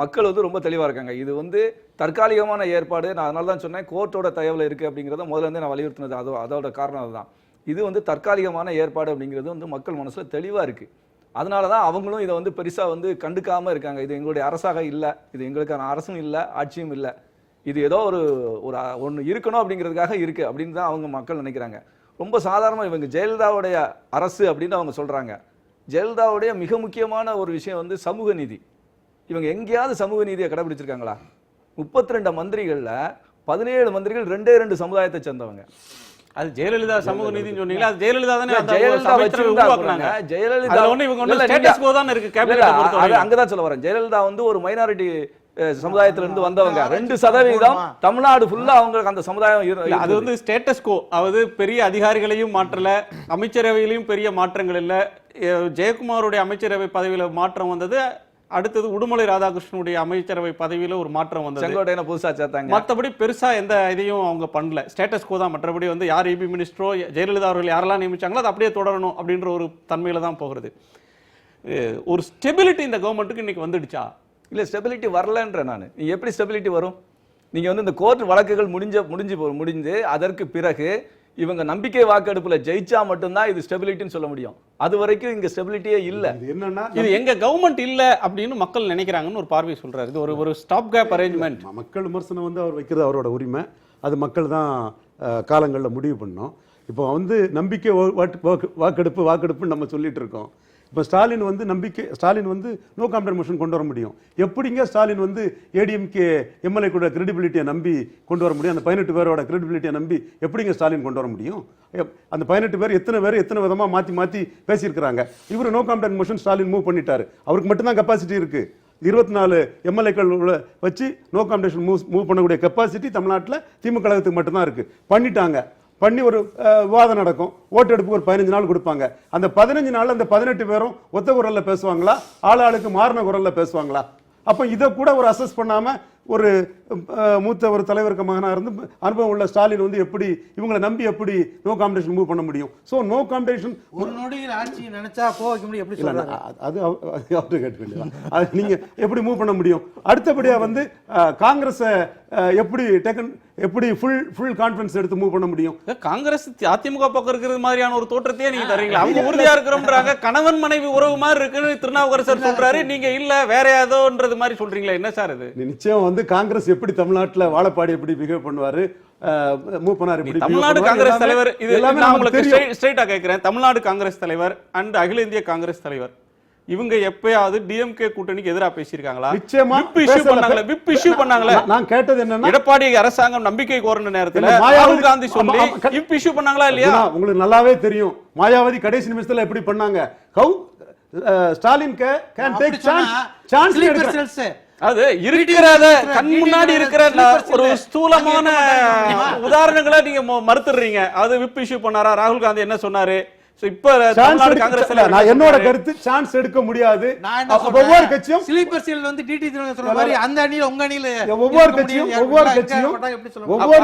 மக்கள் வந்து ரொம்ப தெளிவா இருக்காங்க. இது வந்து தற்காலிகமான ஏற்பாடு. நான் அதனால தான் சொன்னேன் கோர்ட்டோட தயவுல இருக்கு அப்படிங்கிறத முதல்ல இருந்தே நான் வலியுறுத்தினது. அதோட காரணம் அதுதான். இது வந்து தற்காலிகமான ஏற்பாடு அப்படிங்கிறது வந்து மக்கள் மனசுல தெளிவா இருக்கு. அதனால தான் அவங்களும் இதை வந்து பெருசா வந்து கண்டுக்காம இருக்காங்க. இது எங்களுடைய அரசாக இல்லை, இது எங்களுக்கான அரசும் இல்லை, ஆட்சியும் இல்லை, இது ஏதோ ஒன்று இருக்கணும் அப்படிங்கிறதுக்காக இருக்கு அப்படின்னு தான் அவங்க மக்கள் நினைக்கிறாங்க. ரொம்ப சாதாரணமாக இவங்க ஜெயலலிதாவுடைய அரசு அப்படின்னு அவங்க சொல்றாங்க. ஜெயலலிதாவுடைய மிக முக்கியமான ஒரு விஷயம் வந்து சமூக நீதி. இவங்க எங்கேயாவது சமூக நீதியை கடைபிடிச்சிருக்காங்களா? 32 மந்திரிகள்ல 17 மந்திரிகள் 2 சமுதாயத்தை சேர்ந்தவங்க. அது ஜெயலலிதா சமூக நீதின்னு சொன்னீங்களா? அது ஜெயலலிதா தானே ஜெயலலிதா வச்சிருந்தாங்க. ஜெயலலிதா அங்கதான் சொல்ல வரேன். ஜெயலலிதா வந்து ஒரு மைனாரிட்டி சமுதாயத்துல இருந்து வந்தவங்க. 2% தமிழ்நாடு ஃபுல்லா அவங்களுக்கு அந்த சமுதாயம். அது வந்து ஸ்டேட்டஸ் கோ, அதாவது பெரிய அதிகாரிகளையும் மாற்றல, அமைச்சரவையிலையும் பெரிய மாற்றங்கள் இல்ல. ஜெயக்குமாருடைய அமைச்சரவை பதவியில மாற்றம் வந்தது, அடுத்தது உடுமலை ராதாகிருஷ்ணனுடைய அமைச்சரவை பதவியில ஒரு மாற்றம் வந்தது, செங்கோட்டையனை புதுசா சேர்த்தாங்க. மற்றபடி பெருசா எந்த இதையும் அவங்க பண்ணல, ஸ்டேட்டஸ் கோ தான். மற்றபடி வந்து யார் இபி மினிஸ்டரோ ஜெயலலிதா அவர்கள் யாரெல்லாம் நியமிச்சாங்களோ அது அப்படியே தொடரணும் அப்படின்ற ஒரு தன்மையில தான் போகிறது. ஒரு ஸ்டெபிலிட்டி இந்த கவர்மெண்ட்டுக்கு இன்னைக்கு வந்துடுச்சா? இல்ல ஸ்டெபிலிட்டி வரலன்ற நான். நீங்க எப்படி ஸ்டெபிலிட்டி வரும்? நீங்க வந்து இந்த கோர்ட் வழக்குகள் முடிஞ்சு அதற்கு பிறகு இவங்க நம்பிக்கை வாக்கெடுப்புல ஜெயிச்சா மட்டும்தான் இது ஸ்டெபிலிட்டின்னு சொல்ல முடியும். அது வரைக்கும் இங்க ஸ்டெபிலிட்டியே இல்ல. என்னன்னா இது எங்க கவர்மெண்ட் இல்ல அப்படின்னு மக்கள் நினைக்கிறாங்கன்னு ஒரு பார்வை சொல்றாரு. இது ஒரு ஸ்டாப் கேப் அரேஞ்ச்மெண்ட். மக்கள் விமர்சனம் வந்து அவர் வைக்கிறது அவரோட உரிமை, அது மக்கள் தான் காலங்களில் முடிவு பண்ணோம். இப்போ வந்து நம்பிக்கை வாக்கெடுப்புன்னு நம்ம சொல்லிட்டு இருக்கோம். இப்போ ஸ்டாலின் வந்து நோ காம்ப்ரமைஸ் மோஷன் கொண்டு வர முடியும். எப்படிங்க ஸ்டாலின் வந்து ஏடிஎம்கே எம்எல்ஏ கூட கிரெடிபிலிட்டியை நம்பி கொண்டு வர முடியும்? அந்த 18 பேரோட கிரெடிபிலிட்டியை நம்பி எப்படிங்க ஸ்டாலின் கொண்டு வர முடியும்? அந்த 18 பேர் எத்தனை விதமா மாத்தி பேசியிருக்கிறாங்க. இவர் no compromise motion Stalin move பண்ணிட்டாரு. அவருக்கு மட்டும்தான் கெப்பாசிட்டி இருக்கு. 24 எம்எல்ஏக்கள் வச்சு நோ காம்ப்ரமைஸ் மூவ் பண்ணக்கூடிய கெப்பாசிட்டி தமிழ்நாட்டில் திமுக கழகத்துக்கு மட்டும்தான் இருக்கு. பண்ணி ஒரு விவாதம் நடக்கும், ஓட்டெடுப்பு ஒரு 15 நாள் கொடுப்பாங்க. அந்த 15 நாள் அந்த 18 பேரும் ஒத்த குரல்ல பேசுவாங்களா, ஆளாளுக்கு மாறின குரல்ல பேசுவாங்களா? அப்ப இதை கூட ஒரு அசஸ் பண்ணாம ஒரு மூத்த ஒரு தலைவருக்கு மகனா இருந்து அனுபவம் உள்ள ஸ்டாலின் வந்து எப்படி இவங்களை நம்பி எப்படி நோ காம்படிஷன் மூவ் பண்ண முடியும்? சோ நோ காம்படிஷன் ஒரு நொடியில் ஆட்சி நினைச்சா போக முடியும். எப்படி சொல்றாங்க? அது அவர்கிட்ட கேட்க வேண்டியதான். அது நீங்க எப்படி மூவ் பண்ண முடியும்? அடுத்தபடியா வந்து காங்கிரஸ் எப்படி ஃபுல் கான்ஃபிடன்ஸ் எடுத்து மூவ் பண்ண முடியும்? காங்கிரஸ் அதிமுக பக்கம் இருக்கிறது மாதிரியான ஒரு தோற்றத்தையே நீங்க தரீங்களா? அவங்க உறுதியா இருக்கிறோம்ன்றாங்க, கணவன் மனைவி உறவு மாதிரி இருக்குன்னு திருநாவுக்கரசர் சொல்றாரு, நீங்க இல்ல வேற ஏதோன்றது மாதிரி சொல்றீங்களா? என்ன சார் இது? நிச்சயம் வந்து காங்கிரஸ் எப்படி தமிழ்நாட்டுல வாழப்பாடி எப்படி பிஹேவ் பண்ணுவாரு, மூவ் பண்ணாரு எப்படி? தமிழ்நாடு காங்கிரஸ் தலைவர், இது நான் உங்களுக்கு ஸ்ட்ரைட்டா கேக்குறேன், தமிழ்நாடு காங்கிரஸ் தலைவர் அண்ட் அகில இந்திய காங்கிரஸ் தலைவர் இவங்க எப்பயாவது டிஎம்கே கூட்டணிக்கு எதிராக பேசியிருக்காங்களா? நிச்சயமா விப் இஷ்யூ பண்ணாங்களே. நான் கேட்டது என்னன்னா, எடப்பாடி அரசாங்கம் நம்பிக்கை கோரின நேரத்துல ராகுல் காந்தி சொல்லி விப் இஷ்யூ பண்ணாங்களா இல்லையா? உங்களுக்கு நல்லாவே தெரியும் மாயாவதி கடைசி நிமிஷத்துல எப்படி பண்ணாங்க. How Stalin can take chance. அது இருக்கிறத கண் முன்னாடி இருக்கிற ஒரு ஸ்தூலமான உதாரணங்களை நீங்க மறுத்துறீங்க. அது விப் இஷ்யூ பண்ணாரா? ராகுல் காந்தி என்ன சொன்னாரு? So, இப்ப தமிழ்நாடு காங்கிரஸ் நான் என்னோட கருத்து சான்ஸ் எடுக்க முடியாது. நான் என்ன ஒவ்வொரு சொல்றேன், கட்சியும் ஸ்லீப்பர் செல் வந்து டிடி தினகரன் சொன்ன மாதிரி அந்த அணியில உங்க அணியில ஒவ்வொரு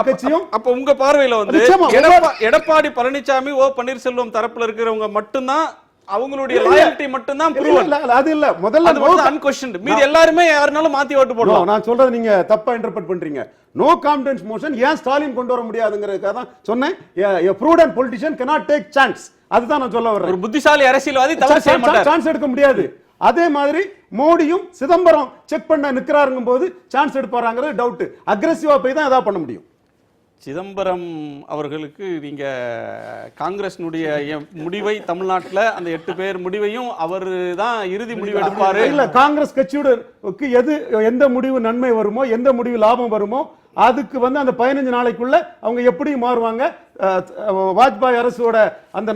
கட்சியும் அப்ப உங்க பார்வையில வந்து நிச்சயமா, எடப்பாடி பழனிசாமி ஓ பன்னீர்செல்வம் தரப்புல இருக்கிறவங்க மட்டும்தான் அவங்களுடைய லாயல்ட்டி மட்டும்தான் ப்ரூவன். அது இல்ல, முதல்ல அது வந்து அன்கொஸ்ஷன்ட். மீதி எல்லாரும் யாருனாலும் மாத்தி ஓட்டு போடலாம். நான் சொல்றது நீங்க தப்பா இன்டர்பிரட் பண்றீங்க. நோ கான்ஃபிடன்ஸ் மோஷன் ஏன் ஸ்டாலின் கொண்டு வர முடியாதுங்கிறதுக்காக தான் சொன்னேன். a prudent politician cannot take chance. அதுதான் நான் சொல்ல வர்றேன். ஒரு புத்திசாலி அரசியல்வாதி தவறு செய்ய மாட்டார். சான்ஸ் எடுக்க முடியாது. அதே மாதிரி மோடியும் சிதம்பரம் செக் பண்ண நிக்கிறாருங்கும் போது சான்ஸ் எடுப்பாராங்கிறது டவுட். அக்ரெசிவா போய் தான் ஏதாவது பண்ண முடியும். சிதம்பரம் அவர்களுக்கு நீங்க காங்கிரஸ்னுடைய முடிவை தமிழ்நாட்டுல அந்த 8 பேர் முடிவையும் அவர் தான் இறுதி முடிவு எடுப்பாரு. இல்ல, காங்கிரஸ் கட்சியோட எந்த முடிவு நன்மை வருமோ, எந்த முடிவு லாபம் வருமோ, அதுக்கு வந்து அந்த 15 நாளைக்குள்ள அவங்க எப்படி மாறுவாங்க. வாஜ்பாய் அரசோட அந்த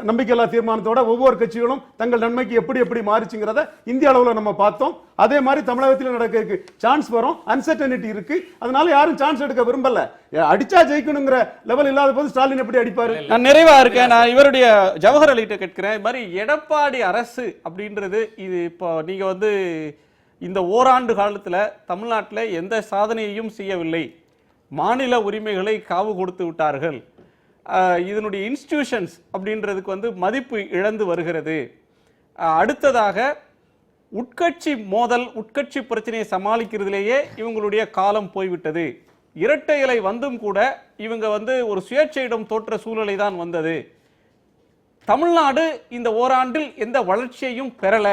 நம்பிக்கையில்லா தீர்மானத்தோட ஒவ்வொரு கட்சிகளும் தங்கள் நன்மைக்கு எப்படி மாறிச்சுங்கிறத இந்திய அளவுல நம்ம பார்த்தோம். அதே மாதிரி தமிழகத்தில் நடக்க சான்ஸ் வரும். அன்சர்டனிட்டி இருக்கு. அதனால யாரும் சான்ஸ் எடுக்க விரும்பல. அடிச்சா ஜெயிக்கணுங்கிற லெவல் இல்லாத போது ஸ்டாலின் எப்படி அடிப்பாரு? நான் நிறைவா இருக்கேன். நான் இவருடைய ஜவஹர் அலிட்ட கேட்கிறேன். இது மாதிரி எடப்பாடி அரசு அப்படின்றது இது இப்போ நீங்க வந்து இந்த ஓராண்டு காலத்துல தமிழ்நாட்டில் எந்த சாதனையையும் செய்யவில்லை. மாநில உரிமைகளை காவு கொடுத்து விட்டார்கள். இதனுடைய இன்ஸ்டிடியூஷன்ஸ் அப்படின்றதுக்கு வந்து மதிப்பு இழந்து வருகிறது. அடுத்ததாக உட்கட்சி மோதல், உட்கட்சி பிரச்சனையை சமாளிக்கிறதுலேயே இவங்களுடைய காலம் போய்விட்டது. இரட்டை இலை வந்தும் கூட இவங்க வந்து ஒரு சுயேட்சையிடம் தோற்ற சூழ்நிலை தான் வந்தது. தமிழ்நாடு இந்த ஓராண்டில் எந்த வளர்ச்சியையும் பெறல,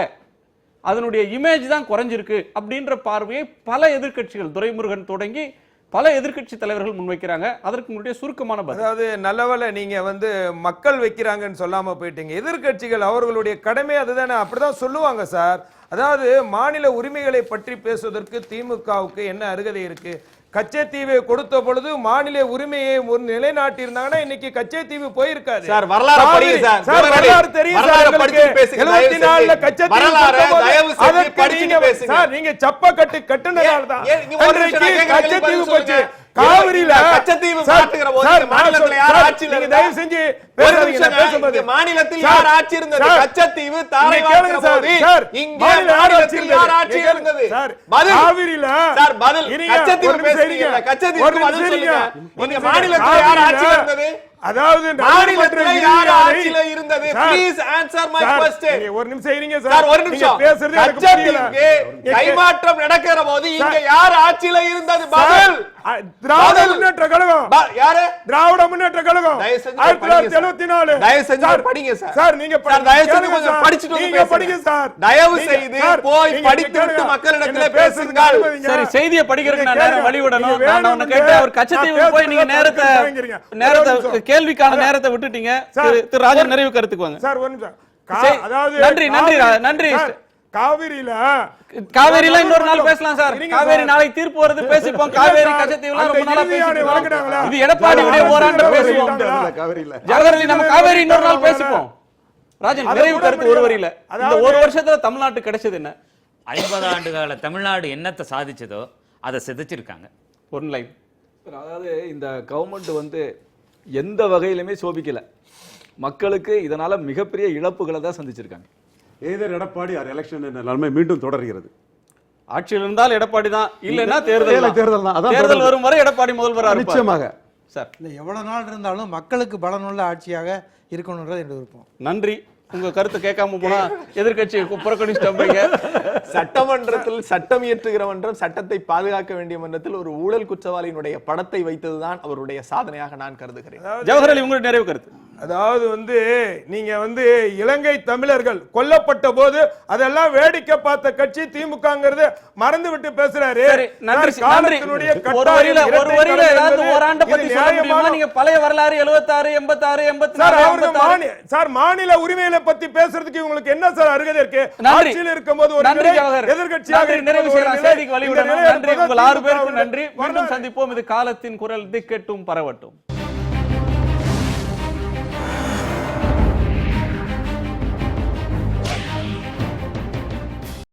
அதனுடைய இமேஜ் தான் குறைஞ்சிருக்கு அப்படின்ற பார்வையை பல எதிர்க்கட்சிகள், துரைமுருகன் தொடங்கி பல எதிர்க்கட்சி தலைவர்கள் முன்வைக்கிறாங்க. அதற்கு முன்னாடியே சுருக்கமான பதில். அதாவது நல்லவேளை நீங்க வந்து மக்கள் வைக்கிறாங்கன்னு சொல்லாம போயிட்டீங்க. எதிர்க்கட்சிகள் அவர்களுடைய கடமை அதுதானே, அப்படிதான் சொல்லுவாங்க சார். அதாவது மாநில உரிமைகளை பற்றி பேசுவதற்கு திமுகவுக்கு என்ன அருகதை இருக்கு? கச்சத்தீவை கொடுத்த பொழுது மாநில உரிமையை ஒரு நிலைநாட்டி இருந்தாங்கன்னா இன்னைக்கு கச்சத்தீவு போயிருக்காது. சார் வரலாறு படிங்க சார். சார் வரலாறு தெரியும் சார். படிச்சு பேசுங்க. 74ல கச்சத்தீவு வரலாறு தயவு செஞ்சு படிச்சு பேசுங்க. சார் நீங்க சப்ப கட்டி கட்டுனதால தான் கச்சத்தீவு போச்சு. காவிரியில கச்சத்தீவு மாத்துகிற போது மாநிலத்துல யார் ஆட்சியில இருந்தா? தயவு செஞ்சு பேசுறீங்க. மாநிலத்தில் யார் ஆட்சி இருந்தது? கச்சத்தீவு தாரை வாங்குற போது இங்க மாநிலத்தில் யார் ஆட்சி இருந்தது? பதில் காவிரியில சார் பதில் கச்சத்தீவு பேசுறீங்க. கச்சத்தீவு பதில் சொல்லுங்க. நீங்க மாநிலத்தில் யார் ஆட்சி இருந்தது? அதாவது மாநிலத்தில் யார் ஆட்சியில இருந்தது? Please answer my question. ஒரு நிமிஷம் இருங்க சார். ஒரு நிமிஷம். பேசுறது எனக்கு புரியல. கைமாற்றம் நடக்கிற போது இங்க யார் ஆட்சியில இருந்தது? பதில் திராவிட முன்னேற்ற கழகம். யாரு? திராவிட முன்னேற்ற கழகம். 1974. தயவு செஞ்சு படிங்க சார். சார் நீங்க தயவு செஞ்சு கொஞ்சம் படிச்சிட்டு நீங்க படிங்க சார். தயவு செய்து போய் படித்து விட்டு மக்களிடத்துல பேசுங்கள். சரி, செய்தியை படிக்கிறதுக்கு நான் நேரம் வழிவிடணும். நான் ஒன்னு கேட்டேன். அவர் கச்சத்தீவு போய் நீங்க நேரத்தை கேள்விக்கான நேரத்தை விட்டுட்டீங்க. திரு ராஜன் நிறைவு கருத்துக்கு வாங்க சார். ஒரு நிமிஷம். அதாவது நன்றி. காவேரியில இன்னொரு நாள் பேசலாம் சார். காவேரி நாளை தீர்ப்பு வருது, பேசிப்போம். காவேரி கச்சத்தீவுலாம் ரொம்ப நாளா பேசிட்டோம். இது எடப்பாடியுடைய ஓராண்டு பேசுவோம். ஜவஹர் அலி, நம்ம காவேரி இன்னொரு நாள் பேசிப்போம். ராஜன் நிறைவு கருத்து ஒரு வரியில. இந்த ஒரு வருஷத்துல தமிழ்நாட்டு கிடைச்சது என்ன? 50 ஆண்டு கால தமிழ்நாடு என்னத்தை சாதிச்சதோ அதை சிதைச்சிருக்காங்க. One line. அதாவது இந்த கவர்மெண்ட் வந்து எந்த வகையிலுமே சோபிக்கல. மக்களுக்கு இதனால மிகப்பெரிய இழப்புகளை தான் சந்திச்சிருக்காங்க. ஏதர் எடப்பாடி எலெக்ஷன் நிலைமை மீண்டும் தொடர்கிறது. ஆட்சியில் இருந்தால் எடப்பாடி தான், இல்லைன்னா தேர்தல் தான். தேர்தல் வரும் வரை எடப்பாடி முதல்வராக நிச்சயமாக சார். இல்லை, எவ்வளவு நாள் இருந்தாலும் மக்களுக்கு பலனுள்ள ஆட்சியாக இருக்கணும்ன்றது என்னோட விருப்பம். நன்றி. உங்க கருத்து கேட்காம போனா எதிர்கட்சி புறக்கணிச்சிட்டீங்க. சட்டமன்றத்தில் சட்டம் இயற்றுகிற மன்றம், சட்டத்தை பாதுகாக்க வேண்டிய மன்றத்தில் ஒரு ஊழல் குற்றவாளியினுடைய படத்தை வைத்ததுதான் அவருடைய சாதனையாக நான் கருதுகிறேன். ஜவஹர் அலி, உங்களுடைய நிறைவு கருத்து. அதாவது நீங்க இலங்கை தமிழர்கள் கொல்லப்பட்ட போது அதெல்லாம் வேடிக்கை பார்த்த கட்சி திமுகங்கிறது மறந்து விட்டு பேசுறாரு. நீங்க பழைய வரலாறு 76, 86, 84 சார் மாநில உரிமைகளை பத்தி பேசுறதுக்கு உங்களுக்கு என்ன சார் அருகதை இருக்கு? ஆட்சியில் இருக்கும்போது ஒரு எதிர்க்கட்சியாக நிறைவு செய்யலாம். செய்திக்கு வழிவிடணும். நன்றி. உங்கள் 6 பேருக்கு நன்றி. மீண்டும் சந்திப்போம். இது காலத்தின் குரல் திக்கெட்டும் பரவட்டும்.